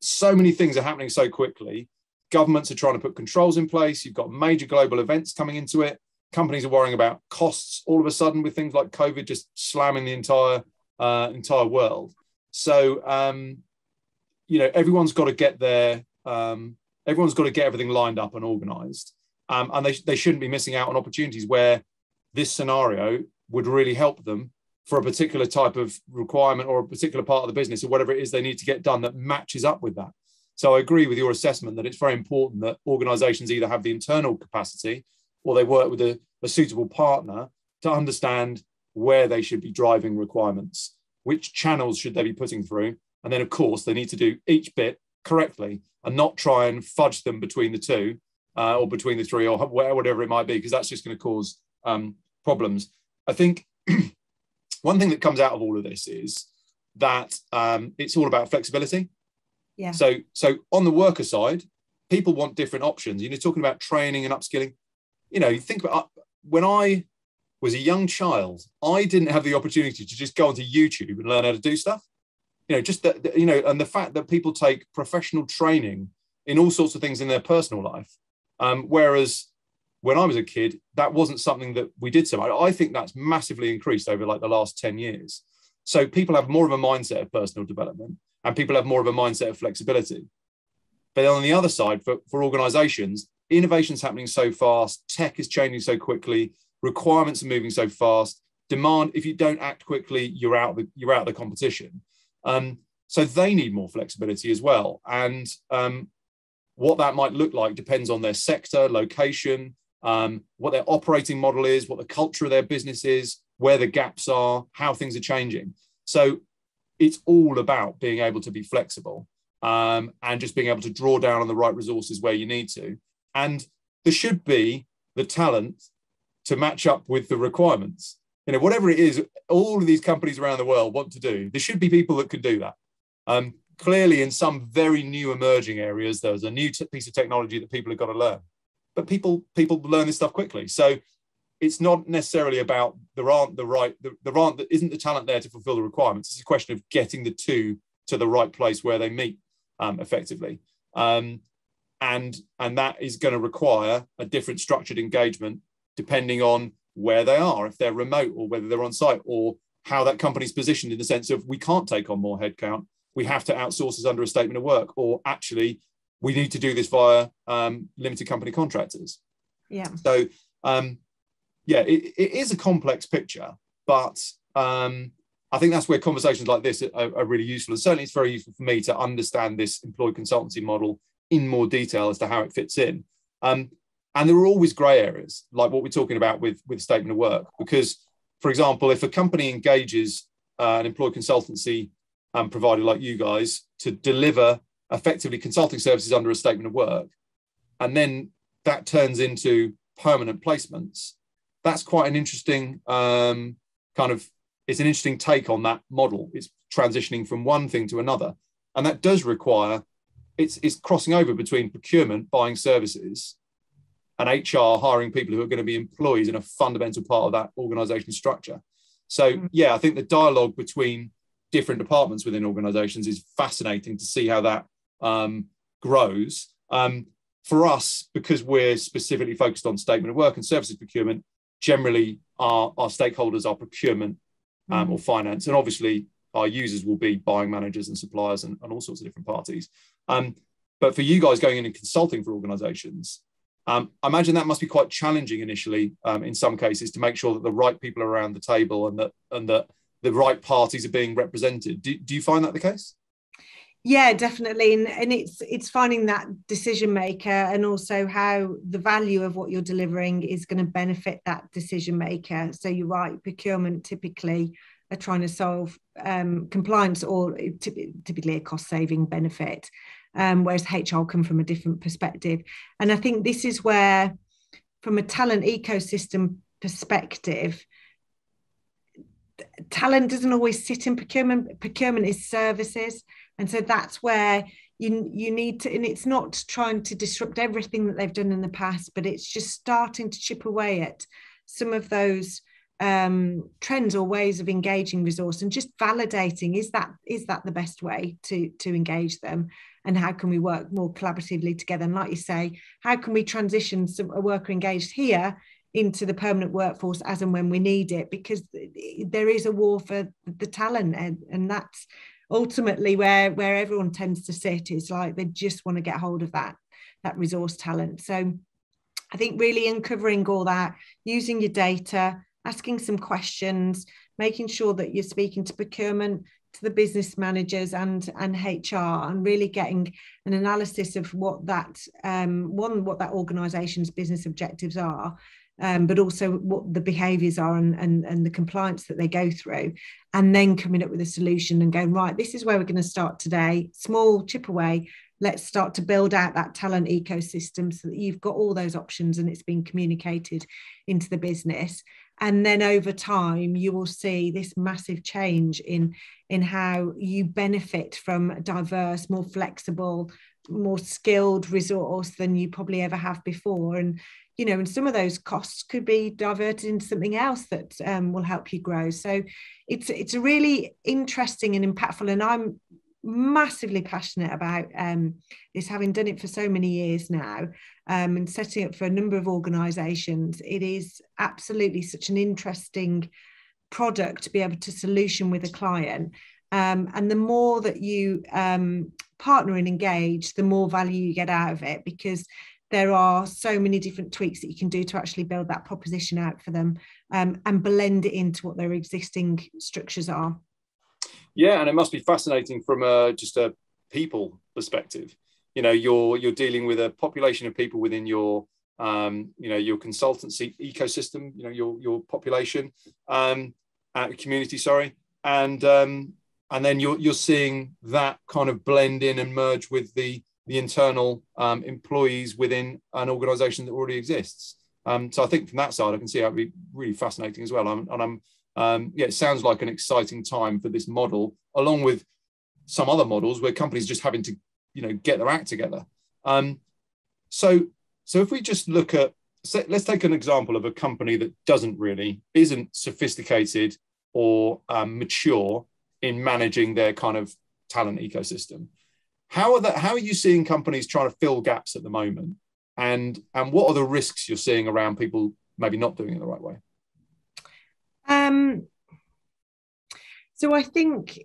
so many things are happening so quickly. Governments are trying to put controls in place. You've got major global events coming into it. Companies are worrying about costs all of a sudden with things like COVID just slamming the entire world. So everyone's got to get everyone's got to get everything lined up and organised. And they shouldn't be missing out on opportunities where this scenario would really help them for a particular type of requirement or a particular part of the business or whatever it is they need to get done that matches up with that. So I agree with your assessment that it's very important that organisations either have the internal capacity or they work with a suitable partner to understand where they should be driving requirements, which channels should they be putting through. And then, of course, they need to do each bit correctly and not try and fudge them between the two or between the three or whatever it might be, because that's just going to cause problems. I think one thing that comes out of all of this is that it's all about flexibility. Yeah. So on the worker side, people want different options. You're talking about training and upskilling. You think about when I was a young child, I didn't have the opportunity to just go onto YouTube and learn how to do stuff. Just that, and the fact that people take professional training in all sorts of things in their personal life. Whereas when I was a kid, that wasn't something that we did so much. I think that's massively increased over like the last 10 years. So people have more of a mindset of personal development and people have more of a mindset of flexibility. But on the other side, for organizations, innovation's happening so fast, tech is changing so quickly, requirements are moving so fast, demand, if you don't act quickly, you're out of the competition. So they need more flexibility as well. And what that might look like depends on their sector, location, what their operating model is, what the culture of their business is, where the gaps are, how things are changing. So it's all about being able to be flexible and just being able to draw down on the right resources where you need to. And there should be the talent to match up with the requirements. Whatever it is, all of these companies around the world want to do, there should be people that can do that. Clearly, in some very new emerging areas, there's a new piece of technology that people have got to learn. But people learn this stuff quickly. So it's not necessarily about there isn't the talent there to fulfill the requirements. It's a question of getting the two to the right place where they meet effectively. And that is going to require a different structured engagement depending on where they are, if they're remote or whether they're on site, or how that company's positioned in the sense of we can't take on more headcount. We have to outsource this under a statement of work, or actually we need to do this via limited company contractors. Yeah. So it is a complex picture, but I think that's where conversations like this are really useful. And certainly it's very useful for me to understand this employee consultancy model in more detail as to how it fits in. And there are always grey areas, like what we're talking about with statement of work. Because, for example, if a company engages an employee consultancy provider like you guys to deliver effectively consulting services under a statement of work, and then that turns into permanent placements, that's quite an interesting it's an interesting take on that model. It's transitioning from one thing to another. And that does require, it's crossing over between procurement, buying services, and HR hiring people who are going to be employees in a fundamental part of that organization structure. So, I think the dialogue between different departments within organizations is fascinating to see how that grows. For us, because we're specifically focused on statement of work and services procurement, generally our stakeholders are procurement or finance. And obviously our users will be buying managers and suppliers and all sorts of different parties. But for you guys going in and consulting for organizations, I imagine that must be quite challenging initially in some cases to make sure that the right people are around the table and that the right parties are being represented. Do you find that the case? Yeah, definitely. And it's finding that decision maker and also how the value of what you're delivering is going to benefit that decision maker. So you're right, procurement typically are trying to solve compliance or typically a cost saving benefit. Whereas HR come from a different perspective. And I think this is where, from a talent ecosystem perspective, talent doesn't always sit in procurement. Procurement is services. And so that's where you need to, and it's not trying to disrupt everything that they've done in the past, but it's just starting to chip away at some of those trends or ways of engaging resource and just validating, is that the best way to engage them, and how can we work more collaboratively together? And like you say, how can we transition a worker engaged here into the permanent workforce as and when we need it? Because there is a war for the talent, and that's ultimately where everyone tends to sit. Is like they just want to get hold of that resource talent. So I think really uncovering all that, using your data, asking some questions, making sure that you're speaking to procurement, to the business managers and HR, and really getting an analysis of what that organisation's business objectives are, but also what the behaviours are and the compliance that they go through, and then coming up with a solution and going, right, this is where we're going to start today, small chip away. Let's start to build out that talent ecosystem so that you've got all those options and it's been communicated into the business. And then over time, you will see this massive change in how you benefit from a diverse, more flexible, more skilled resource than you probably ever have before. And, you know, and some of those costs could be diverted into something else that will help you grow. So it's a really interesting and impactful, and I'm massively passionate about this, having done it for so many years now, and setting up for a number of organisations. It is absolutely such an interesting product to be able to solution with a client, and the more that you partner and engage, the more value you get out of it, because there are so many different tweaks that you can do to actually build that proposition out for them, and blend it into what their existing structures are. Yeah, and it must be fascinating from just a people perspective. You know, you're dealing with a population of people within your your consultancy ecosystem. You know, your population, community. Sorry, and then you're seeing that kind of blend in and merge with the internal employees within an organisation that already exists. So I think from that side, I can see how it'd be really fascinating as well. It sounds like an exciting time for this model, along with some other models where companies are just having to, get their act together. So if we just look at, let's take an example of a company that isn't sophisticated or mature in managing their kind of talent ecosystem. How are you seeing companies trying to fill gaps at the moment? And what are the risks you're seeing around people maybe not doing it the right way? So I think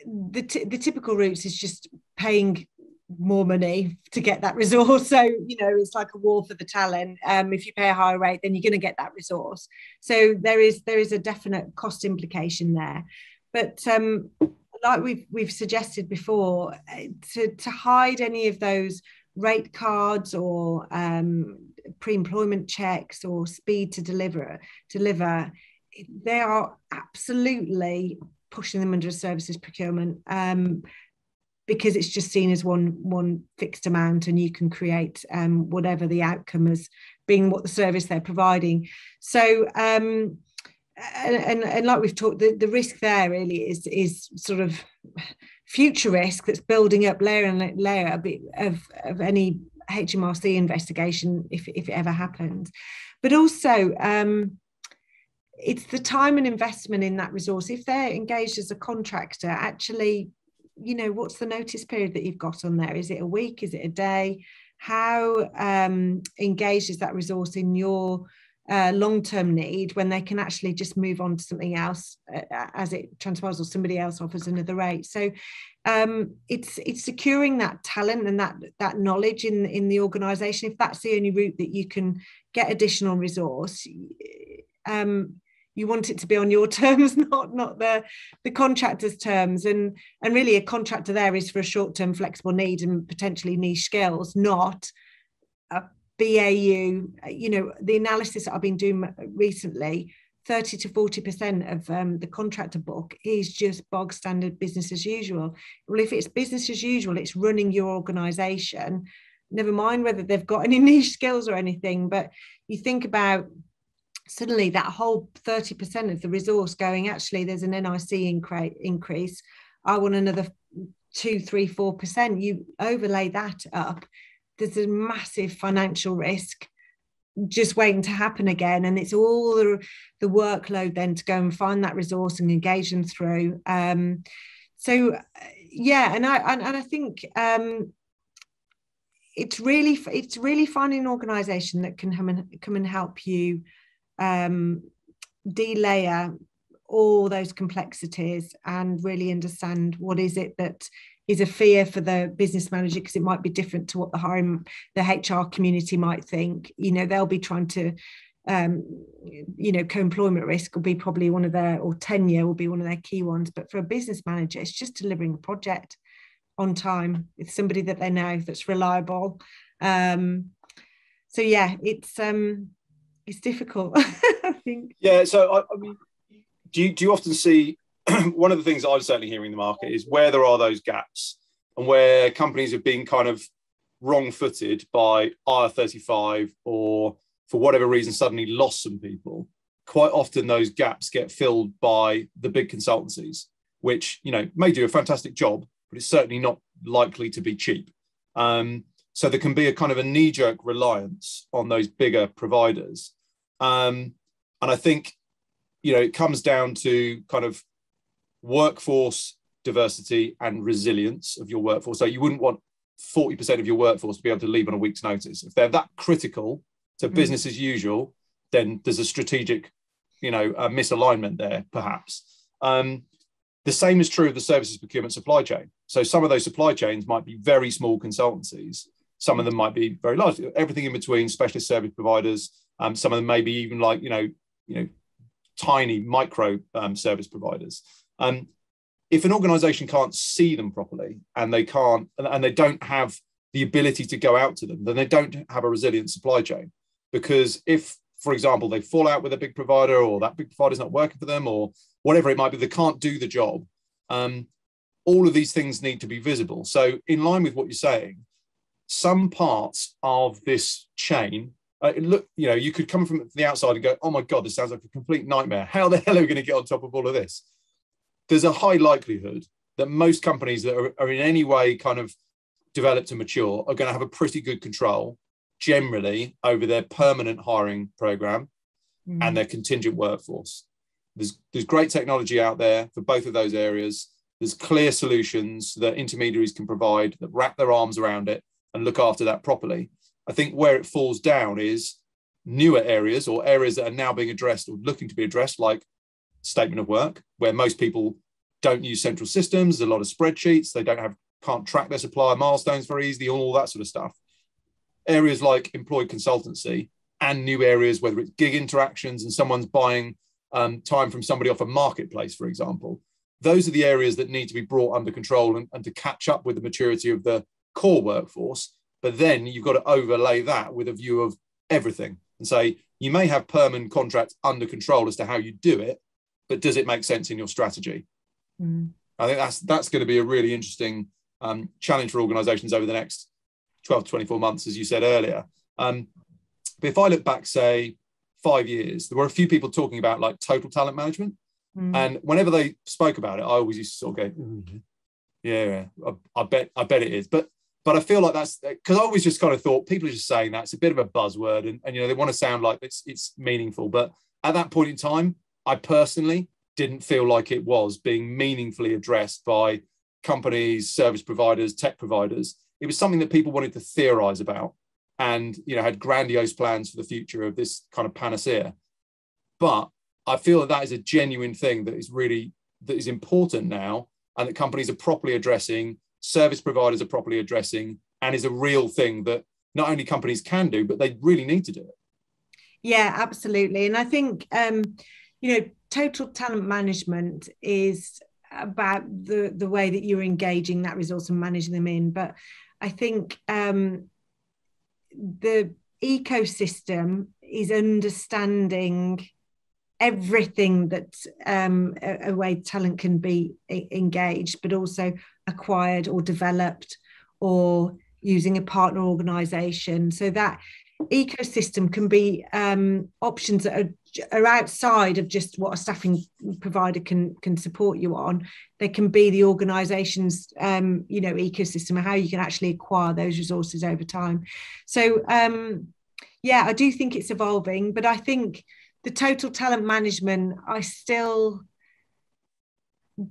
the typical routes is just paying more money to get that resource. So, it's like a war for the talent. If you pay a higher rate, then you're going to get that resource. So there is a definite cost implication there. But like we've suggested before, to hide any of those rate cards or pre-employment checks or speed to deliver, they are absolutely pushing them under a services procurement, because it's just seen as one fixed amount, and you can create whatever the outcome as being what the service they're providing. So and like we've talked, the risk there really is sort of future risk that's building up layer and layer of any HMRC investigation if it ever happens. But also it's the time and investment in that resource. If they're engaged as a contractor, actually, what's the notice period that you've got on there? Is it a week? Is it a day? How engaged is that resource in your long-term need, when they can actually just move on to something else as it transpires, or somebody else offers another rate? So it's securing that talent and that knowledge in the organisation. If that's the only route that you can get additional resource, you want it to be on your terms, not the contractor's terms. And really a contractor there is for a short-term flexible need and potentially niche skills, not a BAU. The analysis that I've been doing recently, 30 to 40% of the contractor book is just bog standard business as usual. Well, if it's business as usual, it's running your organisation, never mind whether they've got any niche skills or anything. But you think about suddenly that whole 30% of the resource going, actually, there's an NIC increase. I want another 2, 3, 4%. You overlay that up, there's a massive financial risk just waiting to happen again. And it's all the workload then to go and find that resource and engage them through. And I think it's really finding an organisation that can come and help you delayer all those complexities and really understand what is it that is a fear for the business manager, because it might be different to what the HR community might think. They'll be trying to co-employment risk will be probably one of their, or tenure will be one of their key ones. But for a business manager, it's just delivering a project on time with somebody that they know, that's reliable. It's it's difficult. I think. Yeah. So I mean, do you often see one of the things I'm certainly hearing in the market is where there are those gaps and where companies have been kind of wrong-footed by IR35 or for whatever reason suddenly lost some people. Quite often those gaps get filled by the big consultancies, which, you know, may do a fantastic job, but it's certainly not likely to be cheap. So there can be a kind of a knee-jerk reliance on those bigger providers. And I think, you know, it comes down to kind of workforce diversity and resilience of your workforce. So you wouldn't want 40% of your workforce to be able to leave on a week's notice. If they're that critical to business as usual, then there's a strategic, you know, misalignment there, perhaps. The same is true of the services procurement supply chain. So some of those supply chains might be very small consultancies. Some of them might be very large, everything in between, specialist service providers. Some of them may be even like, you know, tiny micro service providers. If an organization can't see them properly and they don't have the ability to go out to them, then they don't have a resilient supply chain. Because if, for example, they fall out with a big provider or that big provider is not working for them or whatever it might be, they can't do the job. All of these things need to be visible. So in line with what you're saying, some parts of this chain, look, you know, you could come from the outside and go, oh my God, this sounds like a complete nightmare. How the hell are we going to get on top of all of this? There's a high likelihood that most companies that are in any way kind of developed and mature are going to have a pretty good control generally over their permanent hiring program and their contingent workforce. There's great technology out there for both of those areas. There's clear solutions that intermediaries can provide that wrap their arms around it and look after that properly. I think where it falls down is newer areas or areas that are now being addressed or looking to be addressed, like statement of work, where most people don't use central systems. There's a lot of spreadsheets. They can't track their supplier milestones very easily, all that sort of stuff. Areas like employee consultancy and new areas, whether it's gig interactions and someone's buying time from somebody off a marketplace, for example. Those are the areas that need to be brought under control and to catch up with the maturity of the core workforce. But then you've got to overlay that with a view of everything and say, you may have permanent contracts under control as to how you do it, but does it make sense in your strategy? I think that's going to be a really interesting challenge for organizations over the next 12 to 24 months, as you said earlier. But if I look back, say, 5 years, there were a few people talking about like total talent management. And whenever they spoke about it, I always used to sort of go, yeah, I bet it is. But I feel like that's because I always just kind of thought people are just saying that it's a bit of a buzzword and you know, they want to sound like it's meaningful. But at that point in time, I personally didn't feel like it was being meaningfully addressed by companies, service providers, tech providers. It was something that people wanted to theorize about and, you know, had grandiose plans for the future of this kind of panacea. But I feel that is a genuine thing that is important now and that companies are properly addressing, service providers are properly addressing, and is a real thing that not only companies can do, but they really need to do it. Yeah, absolutely. And I think, you know, total talent management is about the way that you're engaging that resource and managing them in. But I think the ecosystem is understanding everything that a way talent can be engaged, but also acquired or developed or using a partner organization. So that ecosystem can be options that are outside of just what a staffing provider can support you on. They can be the organization's you know, ecosystem and how you can actually acquire those resources over time. So yeah, I do think it's evolving, but I think the total talent management, I still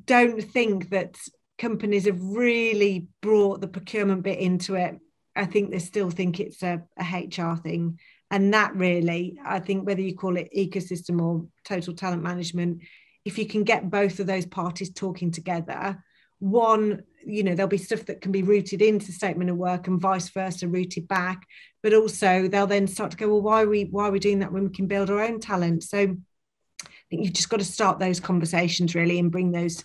don't think that companies have really brought the procurement bit into it. I think they still think it's a HR thing. And that really, I think whether you call it ecosystem or total talent management, if you can get both of those parties talking together, one, you know, there'll be stuff that can be rooted into statement of work and vice versa, rooted back, but also they'll then start to go, well, why are we doing that when we can build our own talent? So I think you've just got to start those conversations really and bring those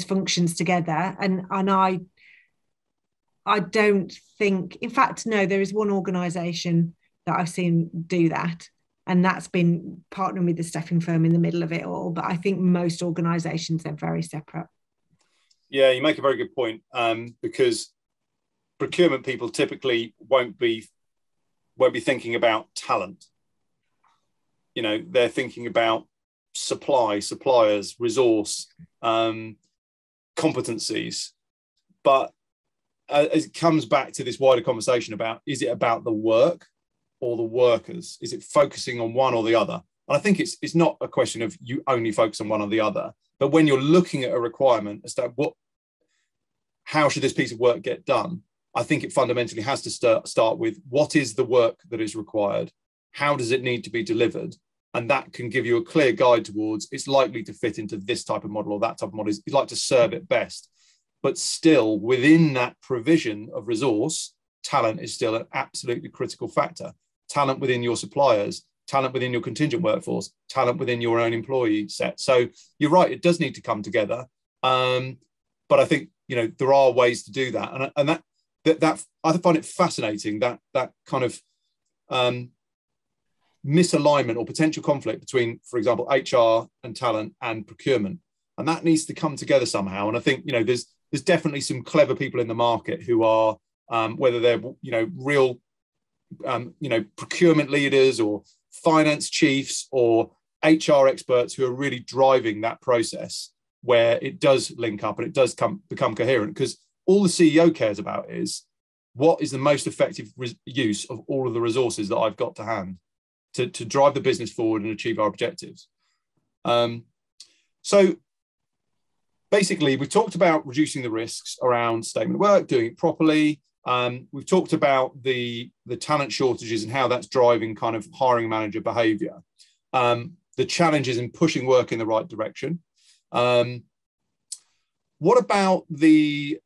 functions together. And I don't think, in fact, no, there is one organisation that I've seen do that. And that's been partnering with the staffing firm in the middle of it all. But I think most organisations are very separate. Yeah, you make a very good point, because procurement people typically won't be thinking about talent. You know, they're thinking about suppliers, resource, competencies. But it comes back to this wider conversation about, is it about the work or the workers? Is it focusing on one or the other? And I think it's not a question of you only focus on one or the other, but when you're looking at a requirement as to how should this piece of work get done, I think it fundamentally has to start with, what is the work that is required? How does it need to be delivered? And that can give you a clear guide towards, it's likely to fit into this type of model or that type of model. You'd like to serve it best. But still, within that provision of resource, talent is still an absolutely critical factor. Talent within your suppliers, talent within your contingent workforce, talent within your own employee set. So you're right, it does need to come together. But I think, there are ways to do that. And that I find it fascinating, that kind of misalignment or potential conflict between, for example, HR and talent and procurement. And that needs to come together somehow. And I think, there's definitely some clever people in the market who are, whether they're, real, procurement leaders or finance chiefs or HR experts who are really driving that process where it does link up and it does become coherent. Because all the CEO cares about is, what is the most effective use of all of the resources that I've got to hand to drive the business forward and achieve our objectives. So basically, we've talked about reducing the risks around statement of work, doing it properly. We've talked about the talent shortages and how that's driving kind of hiring manager behaviour. The challenges in pushing work in the right direction. What about the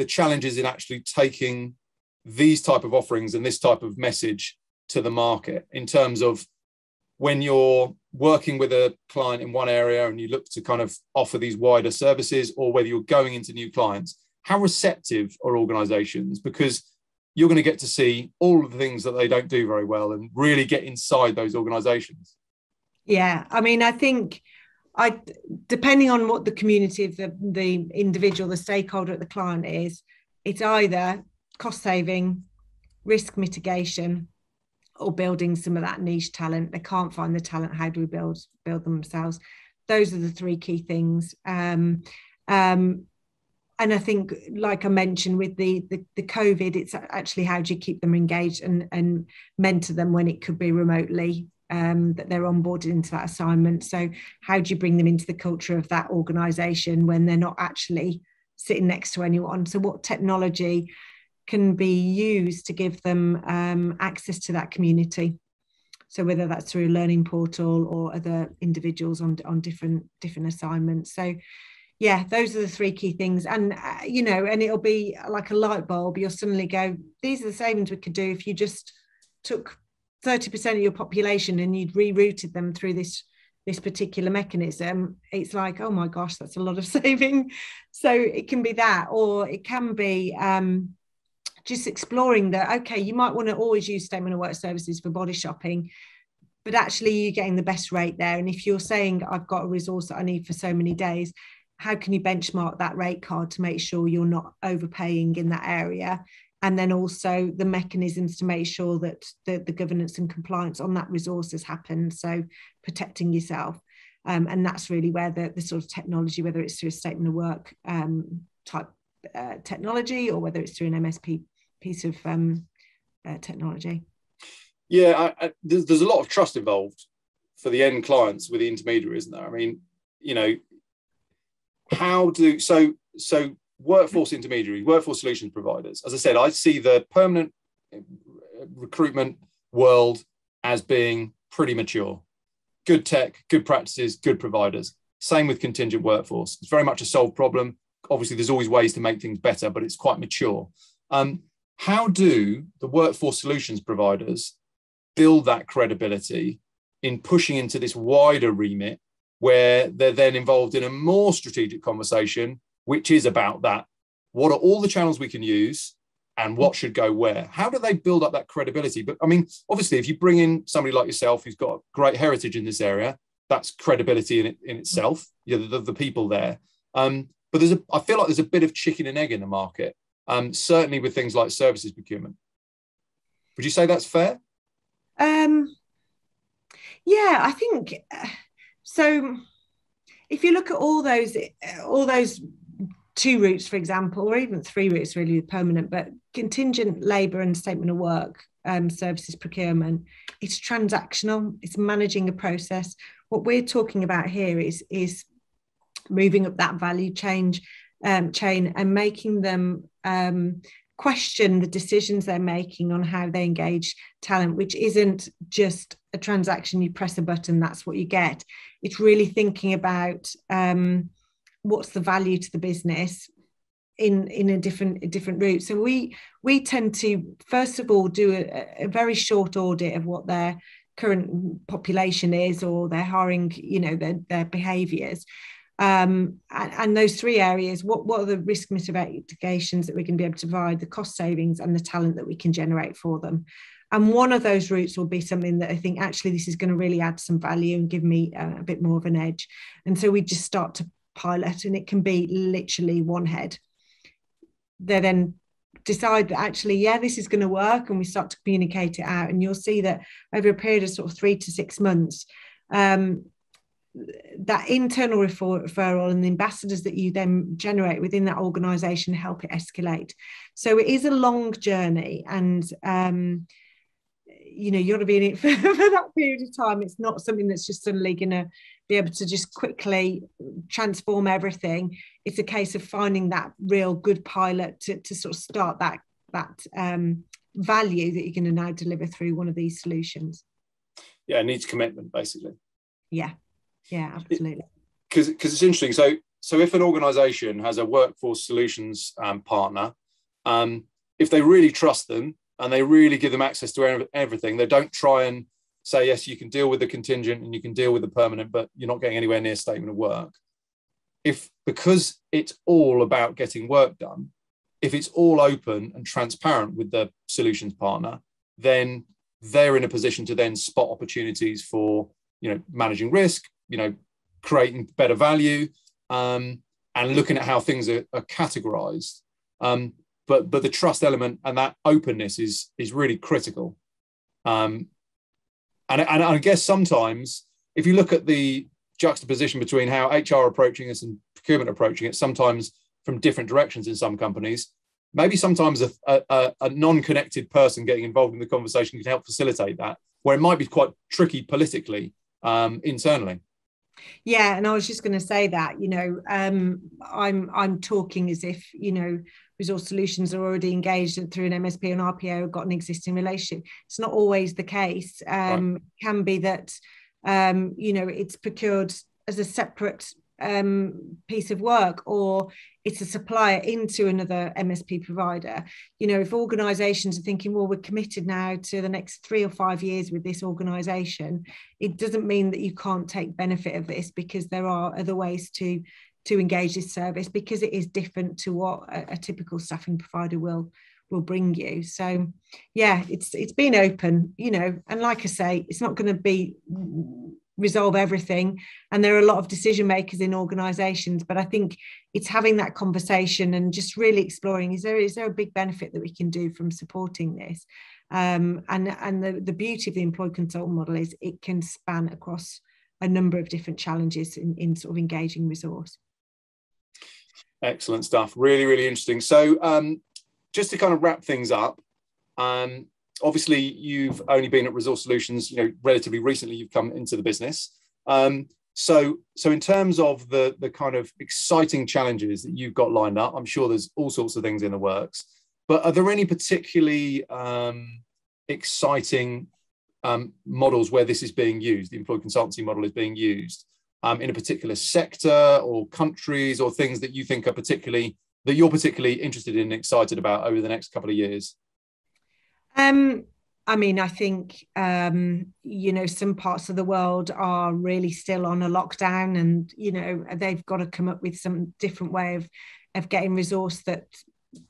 challenges in actually taking these type of offerings and this type of message to the market, in terms of when you're working with a client in one area and you look to kind of offer these wider services, or whether you're going into new clients? How receptive are organizations? Because you're going to get to see all of the things that they don't do very well and really get inside those organizations. Yeah, I mean, I think depending on what the community of the individual, the stakeholder at the client is, it's either cost saving, risk mitigation, or building some of that niche talent. They can't find the talent. How do we build them themselves? Those are the three key things. And I think, like I mentioned with the COVID, it's actually, how do you keep them engaged and mentor them when it could be remotely, that they're onboarded into that assignment. So how do you bring them into the culture of that organisation when they're not actually sitting next to anyone? So what technology can be used to give them access to that community? So whether that's through a learning portal or other individuals on different assignments. So yeah, those are the three key things. And, and it'll be like a light bulb. You'll suddenly go, these are the savings we could do if you just took 30% of your population and you'd rerouted them through this particular mechanism. It's like, oh my gosh, that's a lot of saving. So it can be that, or it can be just exploring that, okay, you might want to always use statement of work services for body shopping, but actually you're getting the best rate there. And if you're saying, I've got a resource that I need for so many days, how can you benchmark that rate card to make sure you're not overpaying in that area? And then also the mechanisms to make sure that the governance and compliance on that resource has happened. So protecting yourself. And that's really where the sort of technology, whether it's through a statement of work type technology, or whether it's through an MSP piece of technology. Yeah, there's a lot of trust involved for the end clients with the intermediary, isn't there? I mean, so workforce intermediary, workforce solutions providers. As I said, I see the permanent recruitment world as being pretty mature. Good tech, good practices, good providers. Same with contingent workforce. It's very much a solved problem. Obviously, there's always ways to make things better, but it's quite mature. How do the workforce solutions providers build that credibility in pushing into this wider remit, where they're then involved in a more strategic conversation, which is about that? What are all the channels we can use? and what should go where. How do they build up that credibility? But I mean, obviously, if you bring in somebody like yourself who's got great heritage in this area, that's credibility in itself. You know, the people there. But I feel like there's a bit of chicken and egg in the market. Certainly with things like services procurement. Would you say that's fair? Yeah, I think so. If you look at all those 2 routes, for example, or even 3 routes really with permanent, but contingent labour and statement of work, services procurement, it's transactional, it's managing a process. What we're talking about here is moving up that value chain and making them question the decisions they're making on how they engage talent, which isn't just a transaction, you press a button, that's what you get. It's really thinking about what's the value to the business in a different route. So we tend to, first of all, do a very short audit of what their current population is, or their hiring, you know, their behaviours. And those 3 areas, what are the risk mitigations that we're going to be able to provide, the cost savings and the talent that we can generate for them. And one of those routes will be something that I think actually this is going to really add some value and give me a bit more of an edge. And so we just start to pilot, and it can be literally one head. They then decide that actually, yeah, this is going to work, and we start to communicate it out. And you'll see that over a period of sort of 3 to 6 months, that internal referral and the ambassadors that you then generate within that organisation help it escalate. So it is a long journey, and you know, you ought to be in it for that period of time. It's not something that's just suddenly going to be able to just quickly transform everything. It's a case of finding that real good pilot to sort of start that value that you're going to now deliver through one of these solutions. Yeah, it needs commitment, basically. Yeah, absolutely. Because it's interesting. So if an organisation has a workforce solutions partner, if they really trust them and they really give them access to everything, they don't try and say, yes, you can deal with the contingent and you can deal with the permanent, but you're not getting anywhere near statement of work. Because it's all about getting work done, if it's all open and transparent with the solutions partner, then they're in a position to then spot opportunities for, you know, managing risk, you know, creating better value, and looking at how things are categorized. But the trust element and that openness is really critical. And I guess sometimes if you look at the juxtaposition between how HR are approaching this and procurement approaching it, sometimes from different directions in some companies, maybe sometimes a non-connected person getting involved in the conversation can help facilitate that, where it might be quite tricky politically internally. Yeah, and I was just going to say that, you know, I'm talking as if, you know, Resource Solutions are already engaged through an MSP and RPO, got an existing relationship. It's not always the case. Right. It can be that, you know, it's procured as a separate piece of work, or it's a supplier into another MSP provider. You know, if organisations are thinking, well, we're committed now to the next 3 or 5 years with this organisation, it doesn't mean that you can't take benefit of this, because there are other ways to engage this service, because it is different to what a typical staffing provider will bring you. So yeah, it's been open, you know, and like I say, it's not going to resolve everything, and there are a lot of decision makers in organizations, but I think it's having that conversation and just really exploring, is there a big benefit that we can do from supporting this, and the beauty of the employee consultant model is it can span across a number of different challenges in sort of engaging resource. Excellent stuff. Really, really interesting. So just to kind of wrap things up, obviously you've only been at Resource Solutions, you know, relatively recently you've come into the business. So in terms of the kind of exciting challenges that you've got lined up, I'm sure there's all sorts of things in the works, but are there any particularly exciting models where this is being used, the employee consultancy model is being used in a particular sector or countries, or things that you think are you're particularly interested in and excited about over the next couple of years? I mean, I think, you know, some parts of the world are really still on a lockdown, and, you know, they've got to come up with some different way of getting resource that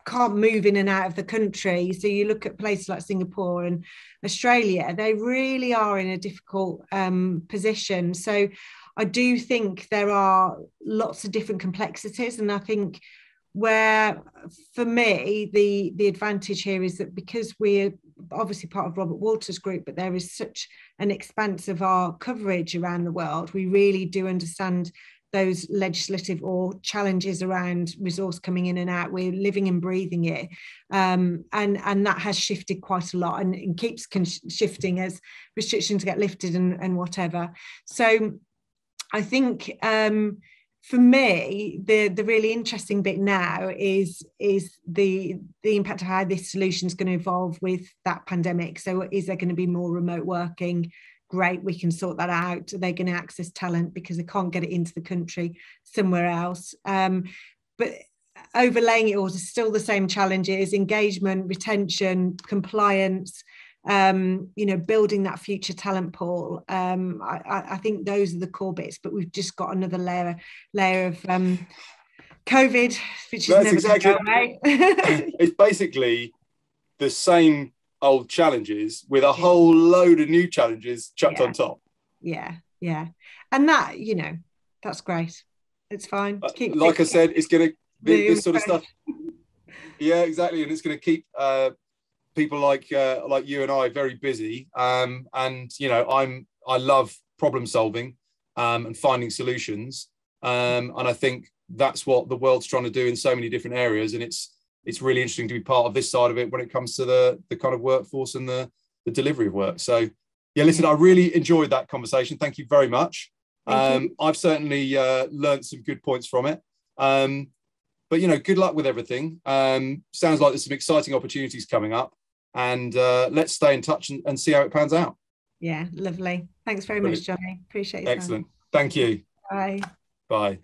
can't move in and out of the country. So you look at places like Singapore and Australia, they really are in a difficult position. So I do think there are lots of different complexities. And I think where, for me, the advantage here is that because we're obviously part of Robert Walters Group, but there is such an expanse of our coverage around the world, we really do understand those legislative or challenges around resource coming in and out. We're living and breathing it. And that has shifted quite a lot, and it keeps shifting as restrictions get lifted and whatever. So I think for me, the really interesting bit now is the impact of how this solution is going to evolve with that pandemic. So is there going to be more remote working? Great, we can sort that out. They're going to access talent because they can't get it into the country somewhere else. But overlaying it all is still the same challenges: engagement, retention, compliance, building that future talent pool. I think those are the core bits, but we've just got another layer of COVID, which is never going to go away. It's basically the same old challenges with a whole load of new challenges chucked on top. Yeah. And that, that's great. It's fine. Like I said, it's going to be this sort of stuff. Yeah, exactly. And it's going to keep people like you and I very busy. And, I love problem solving and finding solutions. And I think that's what the world's trying to do in so many different areas. And it's really interesting to be part of this side of it when it comes to the kind of workforce and the delivery of work. So, yeah, listen, I really enjoyed that conversation. Thank you very much. I've certainly learned some good points from it. But, good luck with everything. Sounds like there's some exciting opportunities coming up. And let's stay in touch and see how it pans out. Yeah, lovely. Thanks very much, Johnny. Appreciate it. Excellent. Thank you. Bye. Bye.